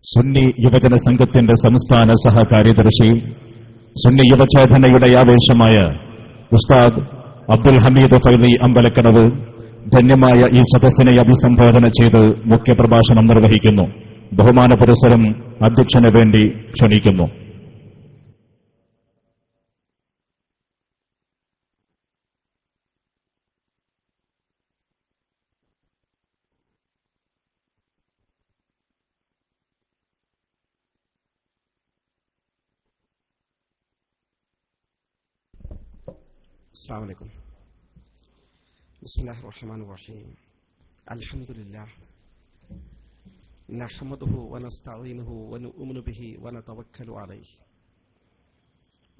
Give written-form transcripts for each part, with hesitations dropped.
സുന്നി യുവജന സംഘത്തിന്റെ സംസ്ഥാന സഹകാര്യദർശി, സുന്നി യുവചേതനയുടെ ആവേശമായ ഉസ്താദ് അബ്ദുൽ ഹമീദ് ഫൈലി അമ്പലക്കടവ് ധന്യമായ ഈ സദസ്സിനെ അഭിസംബോധന ചെയ്ത് മുഖ്യപ്രഭാഷണം നിർവഹിക്കുന്നു. ബഹുമാന പുരസ്സരം അധ്യക്ഷന് വേണ്ടി ക്ഷണിക്കുന്നു. السلام عليكم. بسم الله الرحمن الرحيم. الحمد لله نحمده ونستعينه ونؤمن به ونتوكل عليه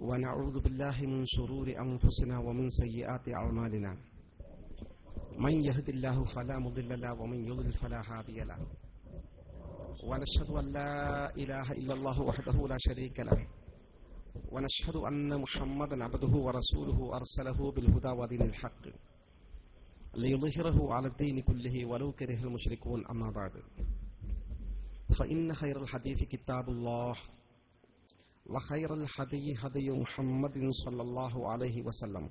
ونعوذ بالله من شرور أنفسنا ومن سيئات أعمالنا من يهد الله فلا مضل له ومن يضلل فلا هادي له ونشهد أن لا إله إلا الله وحده لا شريك له ونشهد أن محمدا عبده ورسوله أرسله بالهدى ودين الحق ليظهره على الدين كله ولو كره المشركون. أما بعد فإن خير الحديث كتاب الله وخير الهدي هدي محمد صلى الله عليه وسلم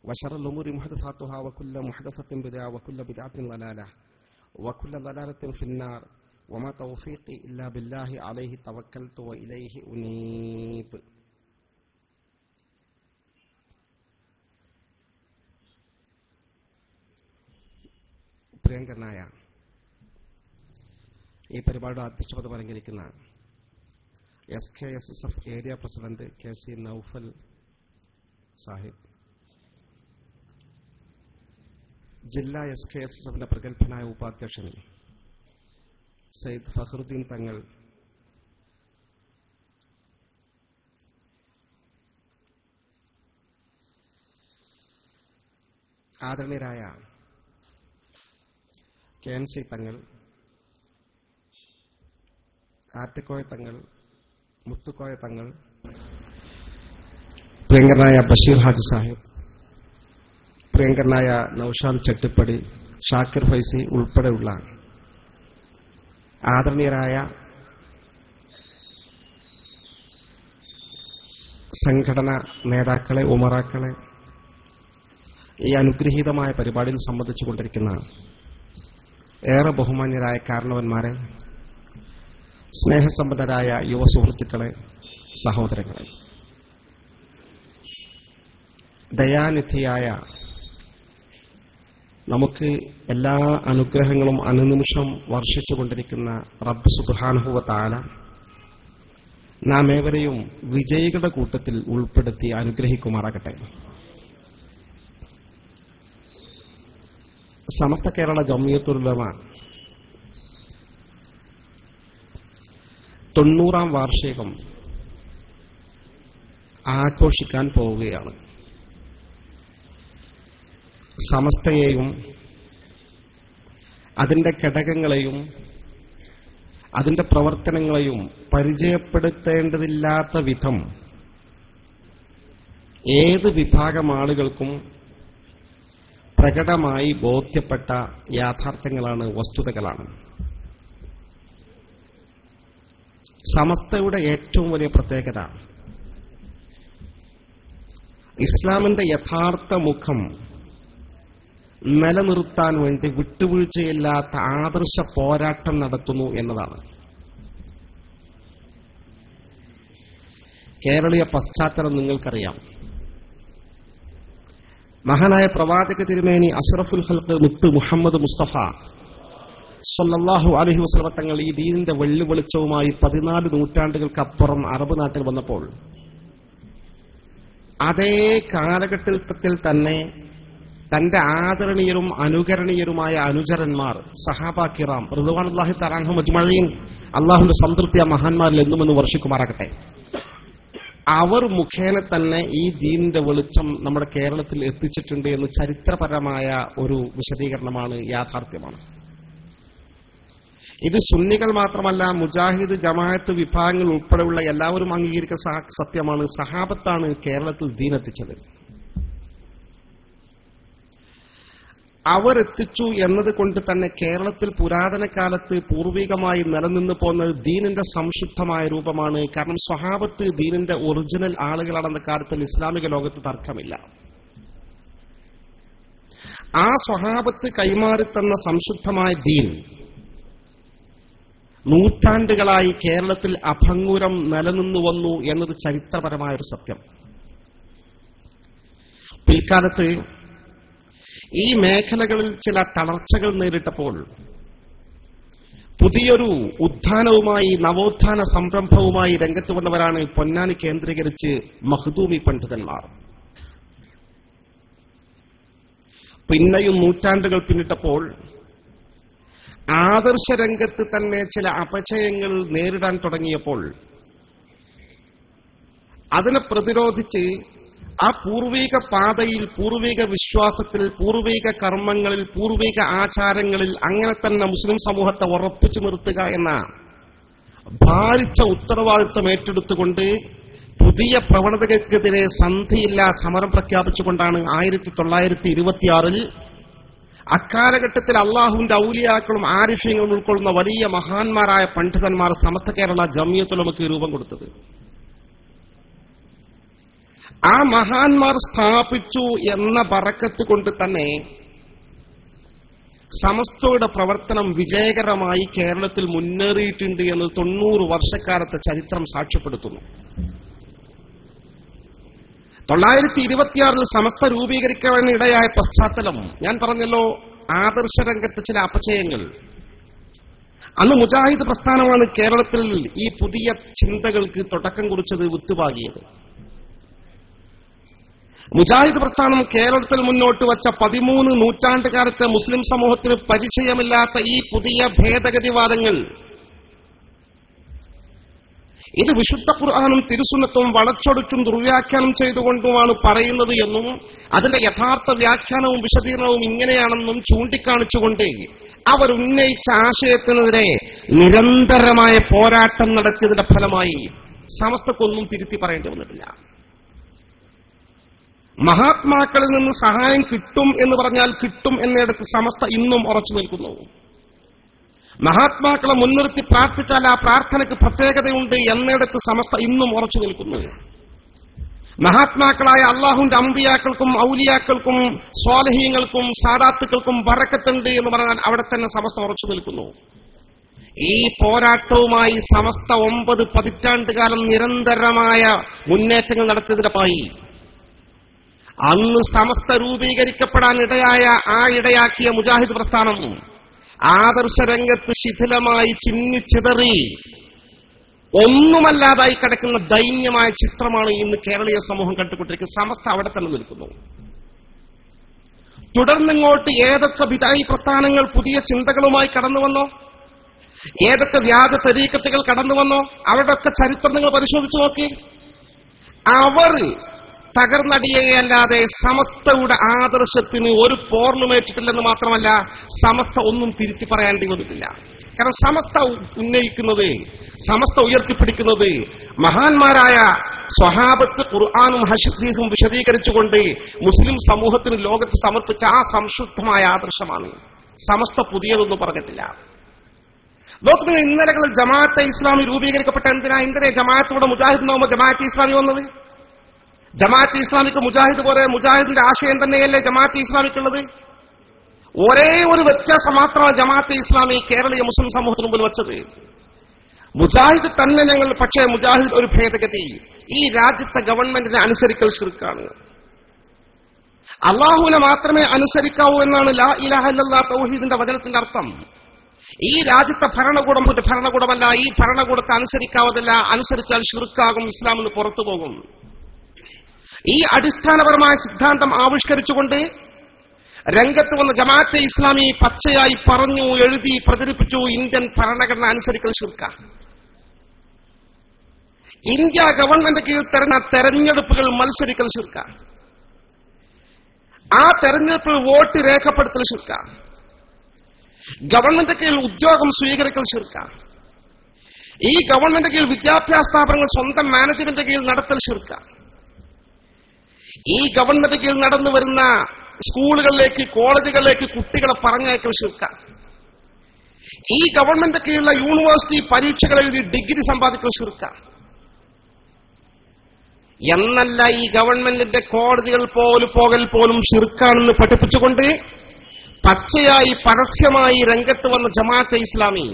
وشر الأمور محدثاتها وكل محدثة بدعة وكل بدعة ضلالة وكل ضلالة في النار وما توفيقي إلا بالله عليه توكلت وإليه أنيب. പ്രിയങ്കരനായ ഈ പരിപാടിയുടെ അധ്യക്ഷപദം അലങ്കരിക്കുന്ന SKSSF area president KC Naufal Sahib, ജില്ലാ SKSSFന്റെ പ്രഗത്ഭനായ ഉപാധ്യക്ഷൻ സയ്യിദ് ഫഖറുദ്ദീൻ തങ്ങൾ, ആദരണീയരായ KNC തങ്ങൾ, ആറ്റക്കോയ തങ്ങൾ, മുത്തുക്കോയ തങ്ങൾ, പ്രിയങ്കരനായ ബഷീർ ഹാജി സാഹിബ്, പ്രിയങ്കരനായ നൌഷാദ് ചെട്ടിപ്പടി, ഷാക്കിർ ഫൈസി ഉൾപ്പെടെയുള്ള ആദരണീയരായ സംഘടനാ നേതാക്കളെ, ഉമറാക്കളെ, ഈ അനുഗ്രഹീതമായ പരിപാടിയിൽ സംബന്ധിച്ചുകൊണ്ടിരിക്കുന്ന ഏറെ ബഹുമാന്യരായ കാരണവന്മാരെ, സ്നേഹസമ്പന്നരായ യുവ സുഹൃത്തുക്കളെ, സഹോദരങ്ങളെ, ദയാനിധിയായ നമുക്ക് എല്ലാ അനുഗ്രഹങ്ങളും അനുനിമിഷം വർഷിച്ചുകൊണ്ടിരിക്കുന്ന റബ്ബ് സുബ്ഹാനഹു വ തആല നാം ഏവരെയും വിജയികളുടെ കൂട്ടത്തിൽ ഉൾപ്പെടുത്തി അനുഗ്രഹിക്കുമാറാകട്ടെ. സമസ്ത കേരള ജംഇയ്യത്തുൽ ഉലമ 90ാം വാർഷികം ആഘോഷിക്കാൻ പോവുകയാണ്. സമസ്തയെയും അതിന്റെ ഘടകങ്ങളെയും അതിന്റെ പ്രവർത്തനങ്ങളെയും പരിചയപ്പെടുത്തേണ്ടതില്ലാത്ത വിധം ഏത് വിഭാഗം ആളുകൾക്കും പ്രകടമായി ബോധ്യപ്പെട്ട യാഥാർത്ഥ്യങ്ങളാണ്, വസ്തുതകളാണ്. സമസ്തയുടെ ഏറ്റവും വലിയ പ്രത്യേകത ഇസ്ലാമിന്റെ യഥാർത്ഥ മുഖം നിലനിർത്താൻ വേണ്ടി വിട്ടുവീഴ്ചയില്ലാത്ത ആദർശ പോരാട്ടം നടത്തുന്നു എന്നതാണ്. കേരളീയ പശ്ചാത്തലം നിങ്ങൾക്കറിയാം. മഹാനായ പ്രവാചക തിരുമേനി അഷ്റഫുൽ ഖൽഖ് മുത്ത് മുഹമ്മദ് മുസ്തഫ സല്ലല്ലാഹു അലൈഹി വസല്ലം തങ്ങൾ ഈ ദീനിന്റെ വെള്ളി വെളിച്ചവുമായി 14 നൂറ്റാണ്ടുകൾക്കപ്പുറം അറബ് നാട്ടിൽ വന്നപ്പോൾ അതേ കാലഘട്ടത്തിൽ തന്നെ തന്റെ ആദരണീയരും അനുകരണീയരുമായ അനുചരന്മാർ, സഹാബാ കിറാം റിദ്വാനുല്ലാഹി തആല അൻഹും അജ്മഈൻ, അല്ലാഹുവിന്റെ സംതൃപ്തി ആ മഹാന്മാരിൽ എന്നും വർഷിക്കുമാറാകട്ടെ, അവർ മുഖേന തന്നെ ഈ ദീനിന്റെ വെളിച്ചം നമ്മുടെ കേരളത്തിൽ എത്തിച്ചിട്ടുണ്ട് എന്ന് ചരിത്രപരമായ ഒരു വിശദീകരണമാണ്, യാഥാർത്ഥ്യമാണ്. ഇത് സുന്നികൾ മാത്രമല്ല, മുജാഹിദ്, ജമാഅത്ത് വിഭാഗങ്ങൾ ഉൾപ്പെടെയുള്ള എല്ലാവരും അംഗീകരിക്കുന്ന സത്യമാണ്. സഹാബത്താണ് കേരളത്തിൽ ദീൻ എത്തിച്ചത്. അവരെത്തിച്ചു എന്നതുകൊണ്ട് തന്നെ കേരളത്തിൽ പുരാതന കാലത്ത് പൂർവികമായി നിലനിന്ന് പോകുന്നത് ദീനിന്റെ സംശുദ്ധമായ രൂപമാണ്. കാരണം സ്വഹാബത്ത് ദീനിന്റെ ഒറിജിനൽ ആളുകളാണെന്ന കാര്യത്തിൽ ഇസ്ലാമിക ലോകത്ത് തർക്കമില്ല. ആ സ്വഹാബത്ത് കൈമാറിത്തന്ന സംശുദ്ധമായ ദീൻ നൂറ്റാണ്ടുകളായി കേരളത്തിൽ അഭംഗുരം നിലനിന്നു വന്നു എന്നത് ചരിത്രപരമായൊരു സത്യം. പിൽക്കാലത്ത് ഈ മേഖലകളിൽ ചില തളർച്ചകൾ നേരിട്ടപ്പോൾ പുതിയൊരു ഉത്ഥാനവുമായി, നവോത്ഥാന സംരംഭവുമായി രംഗത്ത് വന്നവരാണ് പൊന്നാനി കേന്ദ്രീകരിച്ച് മഖ്ദൂമി പണ്ഡിതന്മാർ. പിന്നെയും നൂറ്റാണ്ടുകൾ പിന്നിട്ടപ്പോൾ ആദർശരംഗത്ത് തന്നെ ചില അപചയങ്ങൾ നേരിടാൻ തുടങ്ങിയപ്പോൾ അതിനെ പ്രതിരോധിച്ച് ആ പൂർവിക പാതയിൽ, പൂർവിക വിശ്വാസത്തിൽ, പൂർവിക കർമ്മങ്ങളിൽ, പൂർവിക ആചാരങ്ങളിൽ അങ്ങനെ തന്നെ മുസ്ലിം സമൂഹത്തെ ഉറപ്പിച്ചു നിർത്തുക എന്ന ഭാരിച്ച ഉത്തരവാദിത്വം ഏറ്റെടുത്തുകൊണ്ട് പുതിയ പ്രവണതകൾക്കെതിരെ സന്ധിയില്ല സമരം പ്രഖ്യാപിച്ചുകൊണ്ടാണ് 1926 അക്കാലഘട്ടത്തിൽ അള്ളാഹുവിന്റെ ഔലിയാക്കളും ആരിഫ്യങ്ങളും ഉൾക്കൊള്ളുന്ന വലിയ മഹാന്മാരായ പണ്ഡിതന്മാർ സമസ്ത കേരള ജംഇയ്യത്തുൽ ഉലമക്ക് രൂപം കൊടുത്തത്. ആ മഹാന്മാർ സ്ഥാപിച്ചു എന്ന ബറക്കത്ത് കൊണ്ട് തന്നെ സമസ്തയുടെ പ്രവർത്തനം വിജയകരമായി കേരളത്തിൽ മുന്നേറിയിട്ടുണ്ട് എന്ന് 90 വർഷക്കാലത്തെ ചരിത്രം സാക്ഷ്യപ്പെടുത്തുന്നു. 1926 സമസ്ത രൂപീകരിക്കാനിടയായ പശ്ചാത്തലം ഞാൻ പറഞ്ഞല്ലോ. ആദർശരംഗത്ത് ചില അപചയങ്ങൾ. അന്ന് മുജാഹിദ് പ്രസ്ഥാനമാണ് കേരളത്തിൽ ഈ പുതിയ ചിന്തകൾക്ക് തുടക്കം കുറിച്ചത്, വിത്തുപാകിയത്. മുജാഹിദ് പ്രസ്ഥാനം കേരളത്തിൽ മുന്നോട്ട് വച്ച 13 നൂറ്റാണ്ടുകാലത്തെ മുസ്ലിം സമൂഹത്തിന് പരിചയമില്ലാത്ത ഈ പുതിയ ഭേദഗതിവാദങ്ങൾ, ഇത് വിശുദ്ധ ഖുർആനും തിരുസുന്നത്തും വളച്ചൊടിച്ചും ദുർവ്യാഖ്യാനം ചെയ്തുകൊണ്ടുമാണ് പറയുന്നത് എന്നും അതിന്റെ യഥാർത്ഥ വ്യാഖ്യാനവും വിശദീകരണവും ഇങ്ങനെയാണെന്നും ചൂണ്ടിക്കാണിച്ചുകൊണ്ട് അവർ ഉന്നയിച്ച ആശയത്തിനെതിരെ നിരന്തരമായ പോരാട്ടം നടത്തിയതിന്റെ ഫലമായി സമസ്തക്കൊന്നും തിരുത്തി പറയേണ്ടി വന്നിട്ടില്ല. മഹാത്മാക്കളിൽ നിന്ന് സഹായം കിട്ടും എന്ന് പറഞ്ഞാൽ കിട്ടും എന്നിടത്ത് സമസ്ത ഇന്നും ഉറച്ചു നിൽക്കുന്നു. മഹാത്മാക്കളെ മുൻനിർത്തി പ്രാർത്ഥിച്ചാൽ ആ പ്രാർത്ഥനയ്ക്ക് പ്രത്യേകതയുണ്ട് എന്നിടത്ത് സമസ്ത ഇന്നും ഉറച്ചു നിൽക്കുന്നു. മഹാത്മാക്കളായ അള്ളാഹുവിന്റെ അമ്പിയാക്കൾക്കും ഔലിയാക്കൾക്കും സ്വാലിഹീങ്ങൾക്കും സാദാത്തുക്കൾക്കും ബറക്കത്തുണ്ട് എന്ന് പറഞ്ഞാൽ അവിടെ തന്നെ സമസ്ത ഉറച്ചു നിൽക്കുന്നു. ഈ പോരാട്ടവുമായി സമസ്ത 9 പതിറ്റാണ്ടുകാലം നിരന്തരമായ മുന്നേറ്റങ്ങൾ നടത്തിയതിനായി അന്ന് സമസ്ത രൂപീകരിക്കപ്പെടാൻ ഇടയാക്കിയ മുജാഹിദ് പ്രസ്ഥാനം ആദർശരംഗത്ത് ശിഥിലമായി ചിന്നിച്ചിതറി ഒന്നുമല്ലാതായി കിടക്കുന്ന ദൈന്യമായ ചിത്രമാണ് ഇന്ന് കേരളീയ സമൂഹം കണ്ടുകൊണ്ടിരിക്കുന്നത്. സമസ്ത അവിടെ തന്നെ നിൽക്കുന്നു. തുടർന്നിങ്ങോട്ട് ഏതൊക്കെ ബിദഅി പ്രസ്ഥാനങ്ങൾ പുതിയ ചിന്തകളുമായി കടന്നുവന്നോ, ഏതൊക്കെ വ്യാജ തരീഖത്തുകൾ കടന്നുവന്നോ, അവരുടെയൊക്കെ ചരിത്രം നിങ്ങൾ പരിശോധിച്ചു നോക്കി. അവർ തകർന്നടിയുകയല്ലാതെ സമസ്തയുടെ ആദർശത്തിന് ഒരു പോർണുമേറ്റിട്ടില്ലെന്ന് മാത്രമല്ല, സമസ്ത ഒന്നും തിരുത്തി പറയേണ്ടി വന്നിട്ടില്ല. കാരണം സമസ്ത ഉന്നയിക്കുന്നത്, സമസ്ത ഉയർത്തിപ്പിടിക്കുന്നത് മഹാന്മാരായ സ്വഹാബത്ത് ഖുർആനും ഹദീസും വിശദീകരിച്ചുകൊണ്ട് മുസ്ലിം സമൂഹത്തിന് ലോകത്ത് സമർപ്പിച്ച ആ സംശുദ്ധമായ ആദർശമാണ്. സമസ്ത പുതിയതൊന്നും പറഞ്ഞിട്ടില്ല. ലോകത്തിന് ഇന്നലകളിൽ ജമാഅത്തെ ഇസ്ലാമി രൂപീകരിക്കപ്പെട്ട എന്തിനാ ജമാഅത്തോടെ മുജാഹിദ് നോക്കുമ്പോൾ ജമാഅത്തെ ഇസ്ലാമി വന്നത്? ജമാഅത്തെ ഇസ്ലാമിക്ക് മുജാഹിദ് പോലെ മുജാഹിദിന്റെ ആശയം തന്നെയല്ലേ ജമാഅത്തെ ഇസ്ലാമിക്കുള്ളത്? ഒരേ ഒരു വ്യത്യാസം മാത്രമാണ് ജമാഅത്തെ ഇസ്ലാമി കേരളീയ മുസ്ലിം സമൂഹത്തിന് മുമ്പിൽ വെച്ചത്. മുജാഹിദ് തന്നെ ഞങ്ങൾ, പക്ഷേ മുജാഹിദ് ഒരു ഭേദഗതി, ഈ രാജ്യത്തെ ഗവൺമെന്റിനെ അനുസരിക്കൽ ശിർക്കാണ്. അള്ളാഹുവിനെ മാത്രമേ അനുസരിക്കാവൂ എന്നാണ് ലാ ഇലാഹ ഇല്ലല്ലാഹ് തൗഹീദിന്റെ വചനത്തിന്റെ അർത്ഥം. ഈ രാജ്യത്തെ ഭരണകൂടം ഒരു ഭരണകൂടമല്ല, ഈ ഭരണകൂടത്തെ അനുസരിക്കാവതല്ല, അനുസരിച്ചാൽ ശിർക്കാകും, ഇസ്ലാമിൽ നിന്ന് പുറത്തു പോകും. ഈ അടിസ്ഥാനപരമായ സിദ്ധാന്തം ആവിഷ്കരിച്ചുകൊണ്ട് രംഗത്ത് വന്ന ജമാഅത്തെ ഇസ്ലാമി പച്ചയായി പറഞ്ഞു, എഴുതി, പ്രചരിപ്പിച്ചു ഇന്ത്യൻ ഭരണഘടന അനുസരിക്കൽ ശിർക്ക. ഇന്ത്യ ഗവൺമെന്റ് കീഴിൽ തെരഞ്ഞെടുപ്പുകൾ മത്സരിക്കൽ ശിർക്ക. ആ തെരഞ്ഞെടുപ്പിൽ വോട്ട് രേഖപ്പെടുത്തൽ ശിർക്ക. ഗവൺമെന്റ് കീഴിൽ ഉദ്യോഗം സ്വീകരിക്കൽ ശിർക്ക. ഈ ഗവൺമെന്റ് കീഴിൽ വിദ്യാഭ്യാസ സ്ഥാപനങ്ങൾ സ്വന്തം മാനേജ്മെന്റ് കീഴിൽ നടത്തൽ ശിർക്ക. ഈ ഗവൺമെന്റ് കീഴിൽ നടന്നു വരുന്ന സ്കൂളുകളിലേക്ക്, കോളേജുകളിലേക്ക് കുട്ടികളെ പറഞ്ഞയക്കൽ ശിർക്കാണ്. ഈ ഗവൺമെന്റ് കീഴിലുള്ള യൂണിവേഴ്സിറ്റി പരീക്ഷകൾ എഴുതി ഡിഗ്രി സമ്പാദിക്കൽ ശിർക്കാണ്. എന്നല്ല, ഈ ഗവൺമെന്റിന്റെ കോടതികൾ പോകൽ പോലും ശിർക്കാണെന്ന് പഠിപ്പിച്ചുകൊണ്ട് പച്ചയായി പരസ്യമായി രംഗത്ത് വന്ന ജമാഅത്തെ ഇസ്ലാമി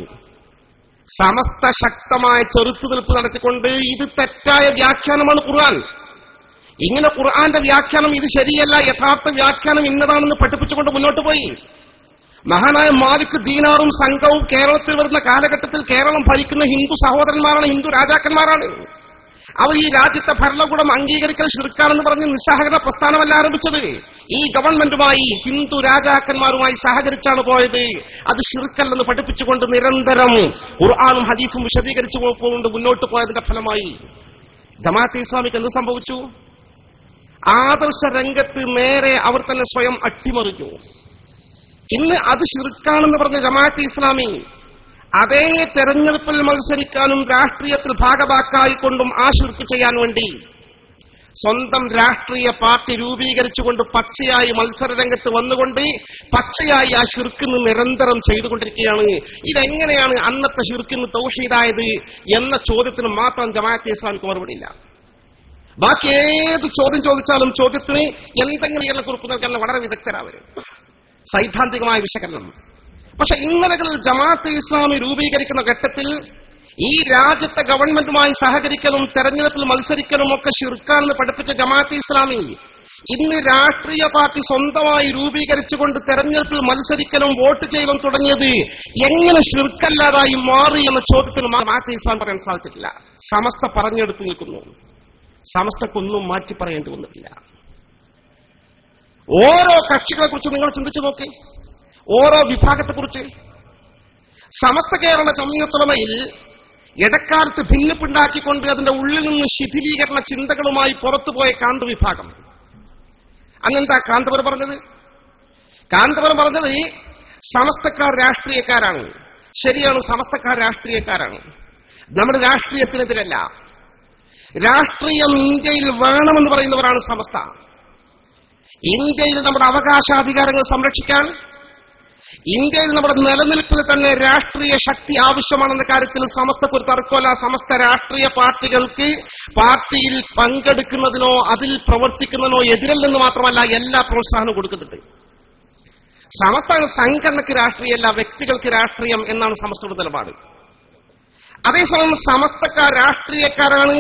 സമസ്ത ശക്തമായ ചെറുത്തുനിൽപ്പ് നടത്തിക്കൊണ്ട് ഇത് തെറ്റായ വ്യാഖ്യാനമാണ് ഖുർആൻ, ഇങ്ങനെ ഖുർആന്റെ വ്യാഖ്യാനം ഇത് ശരിയല്ല, യഥാർത്ഥ വ്യാഖ്യാനം ഇന്നതാണെന്ന് പഠിപ്പിച്ചുകൊണ്ട് മുന്നോട്ട് പോയി. മഹാനായ മാലിക് ദീനാറും സംഘവും കേരളത്തിൽ വരുന്ന കാലഘട്ടത്തിൽ കേരളം ഭരിക്കുന്ന ഹിന്ദു സഹോദരന്മാരാണ്, ഹിന്ദു രാജാക്കന്മാരാണ്. അവർ ഈ രാജ്യത്തെ ഭരണകൂടം അംഗീകരിക്കൽ ശിർക്കാണെന്ന് പറഞ്ഞ് നിസ്സഹകരണ പ്രസ്ഥാനമല്ല ആരംഭിച്ചത്. ഈ ഗവൺമെന്റുമായി, ഹിന്ദു രാജാക്കന്മാരുമായി സഹകരിച്ചാണ് പോയത്. അത് ശിർക്കല്ലെന്ന് പഠിപ്പിച്ചുകൊണ്ട് നിരന്തരം ഖുർആനും ഹദീസും വിശദീകരിച്ചു കൊണ്ട് മുന്നോട്ട് പോയതിന്റെ ഫലമായി ജമാഅത്തെ ഇസ്ലാമിക്ക് എന്ത് സംഭവിച്ചു? ആദർശ രംഗത്ത് നേരെ അവർ തന്നെ സ്വയം അട്ടിമറിഞ്ഞു. ഇന്ന് അത് ശിർക്കാണെന്ന് പറഞ്ഞ ജമാഅത്തെ ഇസ്ലാമി അതേ തെരഞ്ഞെടുപ്പിൽ മത്സരിക്കാനും രാഷ്ട്രീയത്തിൽ ഭാഗവാക്കായിക്കൊണ്ടും ആ ശിർക്ക് ചെയ്യാൻ വേണ്ടി സ്വന്തം രാഷ്ട്രീയ പാർട്ടി രൂപീകരിച്ചുകൊണ്ട് പച്ചയായി മത്സരരംഗത്ത് വന്നുകൊണ്ട് പച്ചയായി ആ ശിർക്കിന് നിരന്തരം ചെയ്തുകൊണ്ടിരിക്കുകയാണ്. ഇതെങ്ങനെയാണ് അന്നത്തെ ശിർക്കിന് തൗഹീദായത് എന്ന ചോദ്യത്തിന് മാത്രം ജമാഅത്തെ ഇസ്ലാമിക്ക് മറുപടിയില്ല. ബാക്കി ഏത് ചോദ്യം ചോദിച്ചാലും ചോദ്യത്തിന് എന്തെങ്കിലും കുറിപ്പ് നൽകാൻ വളരെ വിദഗ്ധരാവരും, സൈദ്ധാന്തികമായ വിശകലനം. പക്ഷെ ഇന്നലകളിൽ ജമാഅത്തെ ഇസ്ലാമി രൂപീകരിക്കുന്ന ഘട്ടത്തിൽ ഈ രാജ്യത്തെ ഗവൺമെന്റുമായി സഹകരിക്കലും തെരഞ്ഞെടുപ്പിൽ മത്സരിക്കലും ഒക്കെ ശിർക്കാണെന്ന് പഠിപ്പിച്ച ജമാഅത്തെ ഇസ്ലാമി ഇന്ന് രാഷ്ട്രീയ പാർട്ടി സ്വന്തമായി രൂപീകരിച്ചുകൊണ്ട് തെരഞ്ഞെടുപ്പിൽ മത്സരിക്കലും വോട്ട് ചെയ്യലും തുടങ്ങിയത് എങ്ങനെ ശിർക്കല്ലാതായി മാറി എന്ന ചോദ്യത്തിന് ജമാഅത്തെ ഇസ്ലാം പറയാൻ സാധിച്ചിട്ടില്ല. സമസ്ത പറഞ്ഞെടുത്ത് നിൽക്കുന്നു, സമസ്തക്കൊന്നും മാറ്റി പറയേണ്ടി വന്നിട്ടില്ല. ഓരോ കക്ഷികളെ കുറിച്ച് നിങ്ങൾ ചിന്തിച്ചു നോക്കി, ഓരോ വിഭാഗത്തെക്കുറിച്ച്. സമസ്ത കേരള ജംഇയ്യത്തുൽ ഇടക്കാലത്ത് ഭിന്നിപ്പുണ്ടാക്കിക്കൊണ്ട് അതിന്റെ ഉള്ളിൽ നിന്ന് ശിഥിലീകരണ ചിന്തകളുമായി പുറത്തുപോയ കാന്തപുരം വിഭാഗം. അങ്ങനെന്താ കാന്തപുരം പറഞ്ഞത്? കാന്തപുരം പറഞ്ഞത് സമസ്തക്കാർ രാഷ്ട്രീയക്കാരാണ്. ശരിയാണ്, സമസ്തക്കാർ രാഷ്ട്രീയക്കാരാണ്. നമ്മുടെ രാഷ്ട്രീയത്തിനെതിരല്ല. രാഷ്ട്രീയം ഇന്ത്യയിൽ വേണമെന്ന് പറയുന്നവരാണ് സമസ്ത. ഇന്ത്യയിൽ നമ്മുടെ അവകാശാധികാരങ്ങൾ സംരക്ഷിക്കാൻ, ഇന്ത്യയിൽ നമ്മുടെ നിലനിൽപ്പിന് തന്നെ രാഷ്ട്രീയ ശക്തി ആവശ്യമാണെന്ന കാര്യത്തിൽ സമസ്തക്ക് ഒരു തർക്കമല്ല. സമസ്ത രാഷ്ട്രീയ പാർട്ടികൾക്ക് പാർട്ടിയിൽ പങ്കെടുക്കുന്നതിനോ അതിൽ പ്രവർത്തിക്കുന്നതിനോ എതിരല്ലെന്ന് മാത്രമല്ല, എല്ലാ പ്രോത്സാഹനവും കൊടുക്കുന്നുണ്ട്. സമസ്ത സംഘടനയ്ക്ക് രാഷ്ട്രീയമല്ല, വ്യക്തികൾക്ക് രാഷ്ട്രീയം എന്നാണ് സമസ്തയുടെ നിലപാട്. അതേസമയം സമസ്തക്കാർ രാഷ്ട്രീയക്കാരാണ്,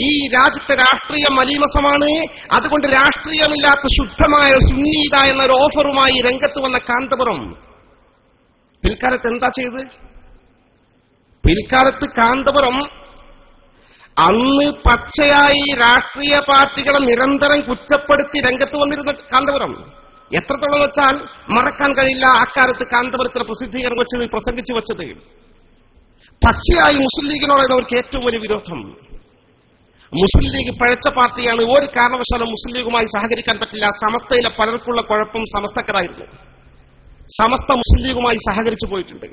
ഈ രാജ്യത്തെ രാഷ്ട്രീയ മലീമസമാണ്, അതുകൊണ്ട് രാഷ്ട്രീയമില്ലാത്ത ശുദ്ധമായ സുന്നീത എന്നൊരു ഓഫറുമായി രംഗത്ത് വന്ന കാന്തപുരം പിൽക്കാലത്ത് എന്താ ചെയ്ത്? പിൽക്കാലത്ത് കാന്തപുരം അന്ന് പച്ചയായി രാഷ്ട്രീയ പാർട്ടികളെ നിരന്തരം കുറ്റപ്പെടുത്തി രംഗത്ത് വന്നിരുന്ന കാന്തപുരം എത്രത്തോളം വെച്ചാൽ മറക്കാൻ കഴിയില്ല. അക്കാലത്ത് കാന്തപുരത്തിന് പ്രസംഗിച്ചു വച്ചത് പച്ചയായി മുസ്ലിം ലീഗിനോടാണ് അവർക്ക് ഏറ്റവും വലിയ വിരോധം. മുസ്ലിം ലീഗ് പഴച്ച പാർട്ടിയാണ്, ഒരു കാരണവശാലും മുസ്ലിം ലീഗുമായി സഹകരിക്കാൻ പറ്റില്ല. സമസ്തയിലെ പലർക്കുള്ള കുഴപ്പം സമസ്തക്കാരായിരുന്നു. സമസ്ത മുസ്ലിം ലീഗുമായി സഹകരിച്ചു പോയിട്ടുണ്ട്.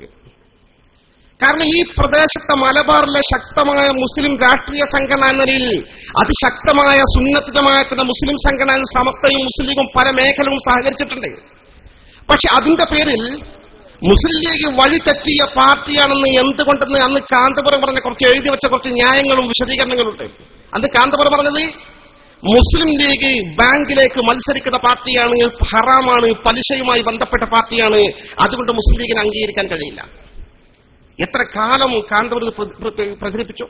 കാരണം ഈ പ്രദേശത്തെ മലബാറിലെ ശക്തമായ മുസ്ലിം രാഷ്ട്രീയ സംഘടന എന്ന നിലയിൽ അതിശക്തമായ സുന്നത്ത് ജമാഅത്തിന്റെ മുസ്ലിം സംഘടന സമസ്തയും മുസ്ലിം ലീഗും പല മേഖലകളും സഹകരിച്ചിട്ടുണ്ട്. പക്ഷെ അതിന്റെ പേരിൽ മുസ്ലിം ലീഗ് വഴിതെറ്റിയ പാർട്ടിയാണെന്ന് എന്തുകൊണ്ടെന്ന് അന്ന് കാന്തപുരം പറഞ്ഞ കുറച്ച് എഴുതി വെച്ച കുറച്ച് ന്യായങ്ങളും വിശദീകരണങ്ങളുണ്ട്. അന്ന് കാന്തപുരം പറഞ്ഞത് മുസ്ലിം ലീഗ് ബാങ്കിലേക്ക് മത്സരിക്കുന്ന പാർട്ടിയാണ്, ഹറാമാണ്, പലിശയുമായി ബന്ധപ്പെട്ട പാർട്ടിയാണ്, അതുകൊണ്ട് മുസ്ലിം ലീഗിനെ അംഗീകരിക്കാൻ കഴിയില്ല. എത്ര കാലം കാന്തപുരം പ്രചരിപ്പിച്ചു.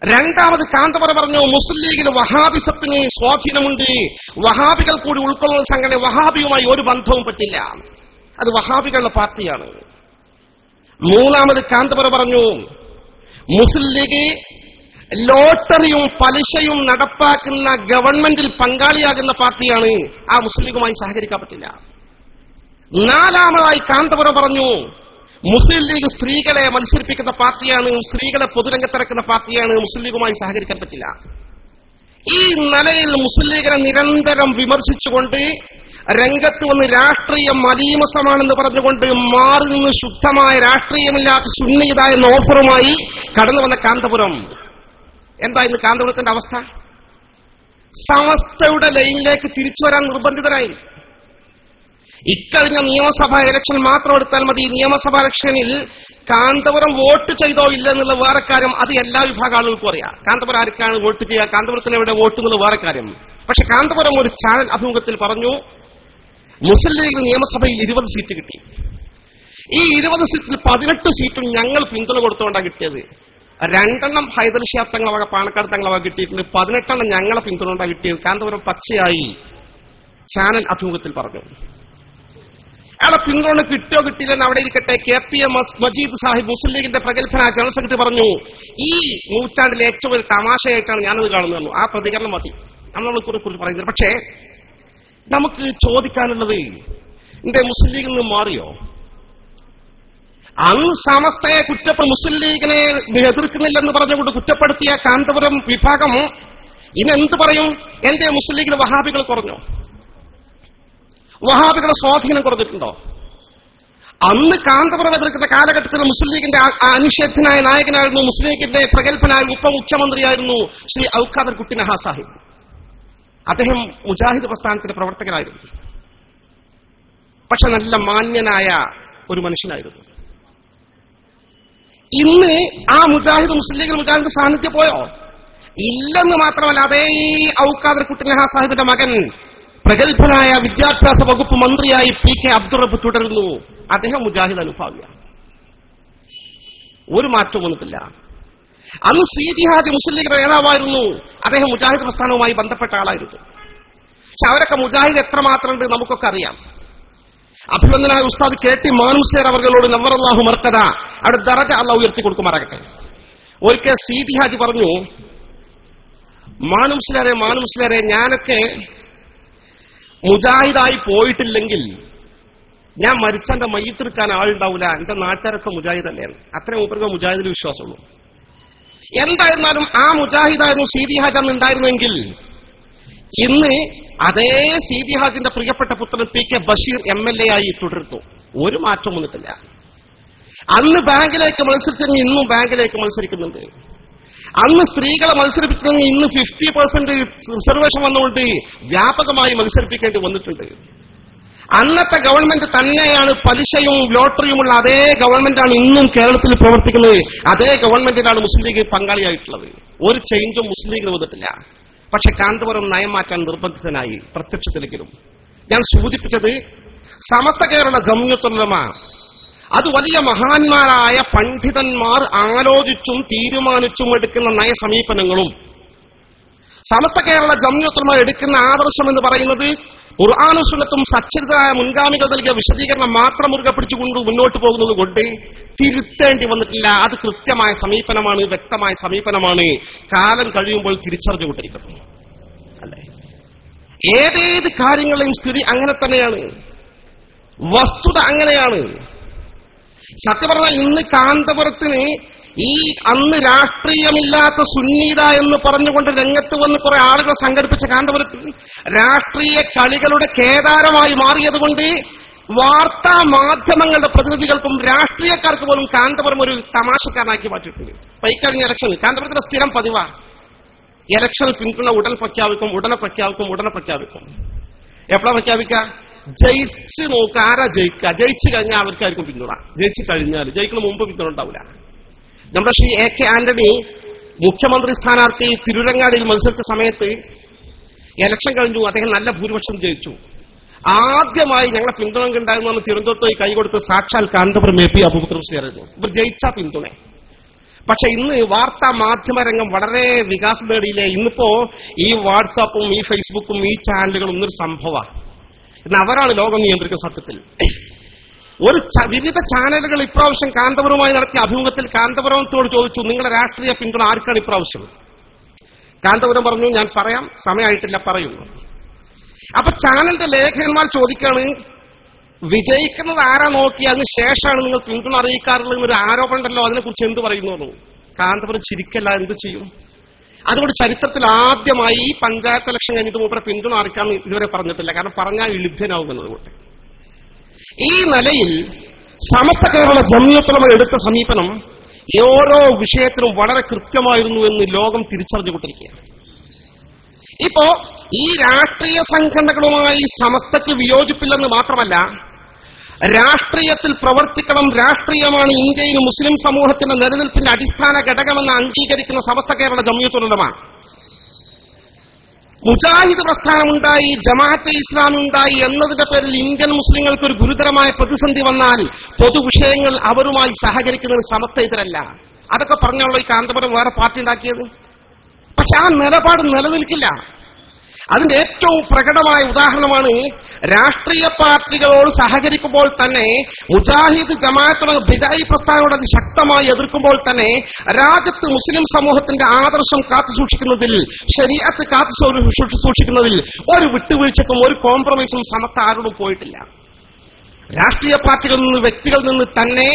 രണ്ടാമത് കാന്തപുരം പറഞ്ഞു മുസ്ലിം ലീഗിന് വഹാബിസത്തിന് സ്വാധീനമുണ്ട്, വഹാബികൾ കൂടി ഉൾക്കൊള്ളുന്ന സംഘടന, വഹാബിയുമായി ഒരു ബന്ധവും പറ്റില്ല, അത് വഹാബികളുടെ പാർട്ടിയാണ്. മൂന്നാമത് കാന്തപുരം പറഞ്ഞു മുസ്ലിം ലീഗ് ലോട്ടറിയും പലിശയും നടപ്പാക്കുന്ന ഗവൺമെന്റിൽ പങ്കാളിയാകുന്ന പാർട്ടിയാണ്, ആ മുസ്ലിം ലീഗുമായി സഹകരിക്കാൻ പറ്റില്ല. നാലാമതായി കാന്തപുരം പറഞ്ഞു മുസ്ലിം ലീഗ് സ്ത്രീകളെ മത്സരിപ്പിക്കുന്ന പാർട്ടിയാണ്, സ്ത്രീകളെ പൊതുരംഗത്തിറക്കുന്ന പാർട്ടിയാണ്, മുസ്ലിം ലീഗുമായി സഹകരിക്കാൻ പറ്റില്ല. ഈ നിലയിൽ മുസ്ലിം ലീഗിനെ നിരന്തരം വിമർശിച്ചുകൊണ്ട് രംഗത്ത് വന്ന് രാഷ്ട്രീയം മലീമസമാണെന്ന് പറഞ്ഞുകൊണ്ട് മാറി നിന്ന് ശുദ്ധമായ രാഷ്ട്രീയമില്ലാത്ത സുന്നീത എന്ന ഓഫറുമായി കടന്നു വന്ന കാന്തപുരം എന്തായിരുന്നു കാന്തപുരത്തിന്റെ അവസ്ഥ? സമസ്തയുടെ ലൈനിലേക്ക് തിരിച്ചു വരാൻ നിർബന്ധിതരായി. ഇക്കഴിഞ്ഞ നിയമസഭാ ഇലക്ഷൻ മാത്രം എടുത്താൽ മതി. നിയമസഭാ ഇലക്ഷനിൽ കാന്തപുരം വോട്ട് ചെയ്തോ ഇല്ല എന്നുള്ള വേറെ കാര്യം അത് എല്ലാ വിഭാഗം ആളുകൾക്കും അറിയാം. കാന്തപുരം ആർക്കാണ് വോട്ട് ചെയ്യുക, കാന്തപുരത്തിന് എവിടെ വോട്ട് എന്നുള്ള വേറെ കാര്യം. പക്ഷെ കാന്തപുരം ഒരു ചാനൽ അഭിമുഖത്തിൽ പറഞ്ഞു, മുസ്ലിം ലീഗ് നിയമസഭയിൽ 20 സീറ്റ് കിട്ടി. ഈ 20 സീറ്റിൽ 18 സീറ്റും ഞങ്ങൾ പിന്തുണ കൊടുത്തുകൊണ്ടാണ് കിട്ടിയത്. 2 ഹൈദർ ശിഹാബ് തങ്ങളെ വക, പാണക്കാട് തങ്ങളെ വക കിട്ടിയിട്ടുണ്ട്. 18 ഞങ്ങളെ പിന്തുണ കൊണ്ടാണ് കിട്ടിയത്. കാന്തപുരം പച്ചയായി ചാനൽ അഭിമുഖത്തിൽ പറഞ്ഞു. അയാളെ പിന്തുണ കിട്ടിയോ കിട്ടിയില്ലെന്ന് അവിടെ ഇരിക്കട്ടെ. KPM മജീദ് സാഹിബ്, മുസ്ലിം ലീഗിന്റെ പ്രഗത്ഭനായ ജനറൽ സെക്രട്ടറി പറഞ്ഞു, ഈ നൂറ്റാണ്ടിലെ ഏറ്റവും വലിയ തമാശയായിട്ടാണ് ഞാനത് കാണുന്നത്. ആ പ്രതികരണം മതി നമ്മളെ കുറിച്ച് പറയുന്നത്. പക്ഷേ നമുക്ക് ചോദിക്കാനുള്ളത്, എന്റെ മുസ്ലിം ലീഗിൽ നിന്ന് മാറിയോ? അന്ന് സമസ്തയെ മുസ്ലിം ലീഗിനെ എതിർക്കുന്നില്ലെന്ന് പറഞ്ഞുകൊണ്ട് കുറ്റപ്പെടുത്തിയ കാന്തപുരം വിഭാഗം ഇന്നെന്ത് പറയും? എന്റെ മുസ്ലിം ലീഗിലെ വഹാബികൾ കുറഞ്ഞോ? വഹാബികളുടെ സ്വാധീനം കുറഞ്ഞിട്ടുണ്ടോ? അന്ന് കാന്തപുരം എതിർക്കുന്ന കാലഘട്ടത്തിൽ മുസ്ലിം ലീഗിന്റെ അനിഷേധ്യനായ നായകനായിരുന്നു, മുസ്ലിം ലീഗിന്റെ പ്രഗത്ഭനായ ഉപമുഖ്യമന്ത്രിയായിരുന്നു ശ്രീ ഔഖാദർ കുട്ടി നഹാ സാഹിബ്. അദ്ദേഹം മുജാഹിദ് പ്രസ്ഥാനത്തിന്റെ പ്രവർത്തകനായിരുന്നു. പക്ഷെ നല്ല മാന്യനായ ഒരു മനുഷ്യനായിരുന്നു. ഇന്ന് ആ മുജാഹിദ് മുസ്ലിം ലീഗിൽ മുജാഹിദ് സാന്നിധ്യം പോയോ? ഇല്ലെന്ന് മാത്രമല്ല, അതേ ഔഖാദർ കുട്ടി നഹാ സാഹിബിന്റെ മകൻ പ്രഗത്ഭനായ വിദ്യാഭ്യാസ വകുപ്പ് മന്ത്രിയായി PK അബ്ദുൾ റബ്ബ് തുടരുന്നു. അദ്ദേഹം മുജാഹിദ് അനുഭാവിയാണ്. ഒരു മാറ്റവും വന്നിട്ടില്ല. അന്ന് സീതി ഹാജി മുസ്ലിം ലീഗ് നേതാവായിരുന്നു. അദ്ദേഹം മുജാഹിദ് പ്രസ്ഥാനവുമായി ബന്ധപ്പെട്ട ആളായിരുന്നു. പക്ഷെ അവരൊക്കെ മുജാഹിദ് എത്രമാത്രമുണ്ട് നമുക്കൊക്കെ അറിയാം. അഭിനന്ദനായ ഉസ്താദ് KT മാനുസ്ലേർ അവർകളോട് നവറല്ലാഹു മർക്കദ, അവിടെ ദറജ അല്ലാഹു ഉയർത്തി കൊടുക്കുമാറാകട്ടെ. ഒരിക്കൽ സീതി ഹാജി പറഞ്ഞു, മാനുസ്ലേരെ ഞാനൊക്കെ മുജാഹിദായി പോയിട്ടില്ലെങ്കിൽ ഞാൻ മരിച്ചെന്റെ മയ്യത്തെടുക്കാൻ ആളുണ്ടാവില്ല, എന്റെ നാട്ടുകാരൊക്കെ മുജാഹിദല്ലേ. അത്രയും മൂപ്പർക്ക് മുജാഹിദിൽ വിശ്വാസമുള്ളൂ. എന്തായിരുന്നാലും ആ മുജാഹിദായിരുന്നു സീതി ഹാജ് അന്ന് ഉണ്ടായിരുന്നെങ്കിൽ ഇന്ന് അതേ സീതി ഹാജിന്റെ പ്രിയപ്പെട്ട പുത്രൻ PK ബഷീർ MLA ആയി തുടരുന്നു. ഒരു മാറ്റം വന്നിട്ടില്ല. അന്ന് ബാങ്കിലേക്ക് മത്സരിച്ചെങ്കിൽ ഇന്നും ബാങ്കിലേക്ക് മത്സരിക്കുന്നുണ്ട്. അന്ന് സ്ത്രീകളെ മത്സരിപ്പിക്കണമെങ്കിൽ ഇന്ന് 50% റിസർവേഷൻ വന്നുകൊണ്ട് വ്യാപകമായി മത്സരിപ്പിക്കേണ്ടി വന്നിട്ടുണ്ട്. അന്നത്തെ ഗവൺമെന്റ് തന്നെയാണ് പലിശയും ലോട്ടറിയുമുള്ള അതേ ഗവൺമെന്റാണ് ഇന്നും കേരളത്തിൽ പ്രവർത്തിക്കുന്നത്. അതേ ഗവൺമെന്റിലാണ് മുസ്ലിം ലീഗ് പങ്കാളിയായിട്ടുള്ളത്. ഒരു ചേഞ്ചും മുസ്ലിം ലീഗിന് വന്നിട്ടില്ല. പക്ഷെ കാന്തപുരം നയം മാറ്റാൻ നിർബന്ധിതനായി, പ്രത്യക്ഷത്തിലെങ്കിലും. ഞാൻ സൂചിപ്പിച്ചത് സമസ്ത കേരള ജംഇയ്യത്തുൽ ഉലമ അത് വലിയ മഹാന്മാരായ പണ്ഡിതന്മാർ ആലോചിച്ചും തീരുമാനിച്ചും എടുക്കുന്ന നയസമീപനങ്ങളും സമസ്ത കേരള ജംഇയ്യത്തുൽ ഉലമ എടുക്കുന്ന ആദർശം എന്ന് പറയുന്നത് ഖുർആനും സുന്നത്തും സച്ചരിതരായ മുൻഗാമികൾ നൽകിയ വിശദീകരണം മാത്രം മുറുകെ പിടിച്ചുകൊണ്ട് മുന്നോട്ട് പോകുന്നത് കൊണ്ട് തിരുത്തേണ്ടി വന്നിട്ടില്ല. അത് കൃത്യമായ സമീപനമാണ്, വ്യക്തമായ സമീപനമാണ്. കാലം കഴിയുമ്പോൾ തിരിച്ചറിഞ്ഞുകൊണ്ടിരിക്കുന്നു. അല്ലേ? ഏതേത് കാര്യങ്ങളെയും സ്ഥിതി അങ്ങനെ തന്നെയാണ്. വസ്തുത അങ്ങനെയാണ്. സത്യം പറഞ്ഞാൽ ഇന്ന് കാന്തപുരത്തിന് ഈ അന്ന് രാഷ്ട്രീയമില്ലാത്ത സുന്നീത എന്ന് പറഞ്ഞുകൊണ്ട് രംഗത്ത് വന്ന് കുറെ ആളുകൾ സംഘടിപ്പിച്ച കാന്തപുരത്തിൽ രാഷ്ട്രീയ കളികളുടെ കേദാരമായി മാറിയതുകൊണ്ട് വാർത്താ മാധ്യമങ്ങളുടെ പ്രതിനിധികൾക്കും രാഷ്ട്രീയക്കാർക്ക് പോലും കാന്തപുരം ഒരു തമാശക്കാരനാക്കി മാറ്റിയിട്ടുണ്ട്. കഴിഞ്ഞ ഇലക്ഷൻ കാന്തപുരത്തിന്റെ സ്ഥിരം പതിവാ, ഇലക്ഷൻ പിന്തുണ ഉടനെ പ്രഖ്യാപിക്കും. എപ്പോഴാ പ്രഖ്യാപിക്കുക? ജയിച്ച് നോക്കുക, ആരാ ജയിക്കുക. ജയിച്ചു കഴിഞ്ഞാൽ അവർക്കായിരിക്കും പിന്തുണ. ജയിച്ചു കഴിഞ്ഞാൽ, ജയിക്കുന്ന മുമ്പ് പിന്തുണ ഉണ്ടാവില്ല. നമ്മുടെ ശ്രീ AK ആന്റണി മുഖ്യമന്ത്രി സ്ഥാനാർത്ഥി തിരുരങ്ങാടിയിൽ മത്സരിച്ച സമയത്ത് ഇലക്ഷൻ കഴിഞ്ഞു, അദ്ദേഹം നല്ല ഭൂരിപക്ഷം ജയിച്ചു. ആദ്യമായി ഞങ്ങളെ പിന്തുണ ഉണ്ടായിരുന്നു തിരുവനന്തപുരത്ത് കൈകൊടുത്ത് സാക്ഷാൽ കാന്തപുരം AP അബൂബക്കർ മുസ്ലിയായിരുന്നു. ഇവർ ജയിച്ച പിന്തുണ. പക്ഷെ ഇന്ന് വാർത്താ മാധ്യമ രംഗം വളരെ വികാസം നേടിയില്ലേ. ഇന്നിപ്പോ ഈ വാട്സാപ്പും ഈ ഫേസ്ബുക്കും ഈ ചാനലുകളും ഒന്നൊരു സംഭവമാണ്. ഇന്ന് അവരാണ് ലോകം നിയന്ത്രിക്കുന്ന. സത്യത്തിൽ വിവിധ ചാനലുകൾ ഇപ്രാവശ്യം കാന്തപുരവുമായി നടത്തിയ അഭിമുഖത്തിൽ കാന്തപുരത്തോട് ചോദിച്ചു, നിങ്ങളുടെ രാഷ്ട്രീയ പിന്തുണ ആർക്കാണ് ഇപ്രാവശ്യം? കാന്തപുരം പറഞ്ഞു, ഞാൻ പറയാം, സമയമായിട്ടില്ല, പറയുന്നു. അപ്പൊ ചാനലിന്റെ ലേഖകന്മാർ ചോദിക്കാണ്, വിജയിക്കുന്നത് ആരാ നോക്കി അതിന് ശേഷമാണ് നിങ്ങൾ പിന്തുണ അറിയിക്കാറുള്ളത് എന്നൊരു ആരോപണം ഉണ്ടല്ലോ, അതിനെക്കുറിച്ച് എന്ത് പറയുന്നു? കാന്തപുരം ചിരിക്കല്ല, എന്ത് ചെയ്യും? അതുകൊണ്ട് ചരിത്രത്തിൽ ആദ്യമായി ഈ പഞ്ചായത്ത് ഇലക്ഷൻ കഴിഞ്ഞിട്ട് മൂപ്പരെ പിന്തുണ അറിയിക്കാന്ന് ഇതുവരെ പറഞ്ഞിട്ടില്ല. കാരണം പറഞ്ഞാൽ ലഭ്യനാവുമെന്നതുകൊണ്ട്. ഈ നിലയിൽ സമസ്ത കേരള ജംഇയ്യത്തുൽ ഉലമ എടുത്ത സമീപനം ഓരോ വിഷയത്തിലും വളരെ കൃത്യമായിരുന്നു എന്ന് ലോകം തിരിച്ചറിഞ്ഞുകൊണ്ടിരിക്കുകയാണ്. ഇപ്പോ ഈ രാഷ്ട്രീയ സംഘടനകളുമായി സമസ്തയ്ക്ക് വിയോജിപ്പില്ലെന്ന് മാത്രമല്ല, രാഷ്ട്രീയത്തിൽ പ്രവർത്തിക്കണം, രാഷ്ട്രീയമാണ് ഇന്ത്യയിൽ മുസ്ലിം സമൂഹത്തിന്റെ നിലനിൽപ്പിന്റെ അടിസ്ഥാന ഘടകമെന്ന് അംഗീകരിക്കുന്ന സമസ്ത കേരള ജംഇയ്യത്തുൽ ഉലമ. മുജാഹിദ് പ്രസ്ഥാനമുണ്ടായി, ജമാഅത്തെ ഇസ്ലാമി ഉണ്ടായി എന്നതിന്റെ പേരിൽ ഇന്ത്യൻ മുസ്ലിങ്ങൾക്ക് ഒരു ഗുരുതരമായ പ്രതിസന്ധി വന്നാൽ പൊതുവിഷയങ്ങൾ അവരുമായി സഹകരിക്കുന്നത് സമസ്തയിതരല്ല. അതൊക്കെ പറഞ്ഞാണല്ലോ ഈ കാന്തപുരം വേറെ പാർട്ടി ഉണ്ടാക്കിയത്. പക്ഷെ ആ നിലപാട് നിലനിൽക്കില്ല. അതിന്റെ ഏറ്റവും പ്രകടമായ ഉദാഹരണമാണ് രാഷ്ട്രീയ പാർട്ടികളോട് സഹകരിക്കുമ്പോൾ തന്നെ മുജാഹിദ് ജമാഅത്ത് ബിദഈ പ്രസ്ഥാനങ്ങളോട് അതിശക്തമായി എതിർക്കുമ്പോൾ തന്നെ രാജ്യത്ത് മുസ്ലിം സമൂഹത്തിന്റെ ആദർശം കാത്തുസൂക്ഷിക്കുന്നതിൽ, ശരീഅത്ത് കാത്തുസൂക്ഷിക്കുന്നതിൽ ഒരു വിട്ടുവീഴ്ചക്കും ഒരു കോംപ്രമൈസും സമസ്ത ആരോടും പോയിട്ടില്ല. രാഷ്ട്രീയ പാർട്ടികളിൽ നിന്ന്, വ്യക്തികളിൽ നിന്ന് തന്നെ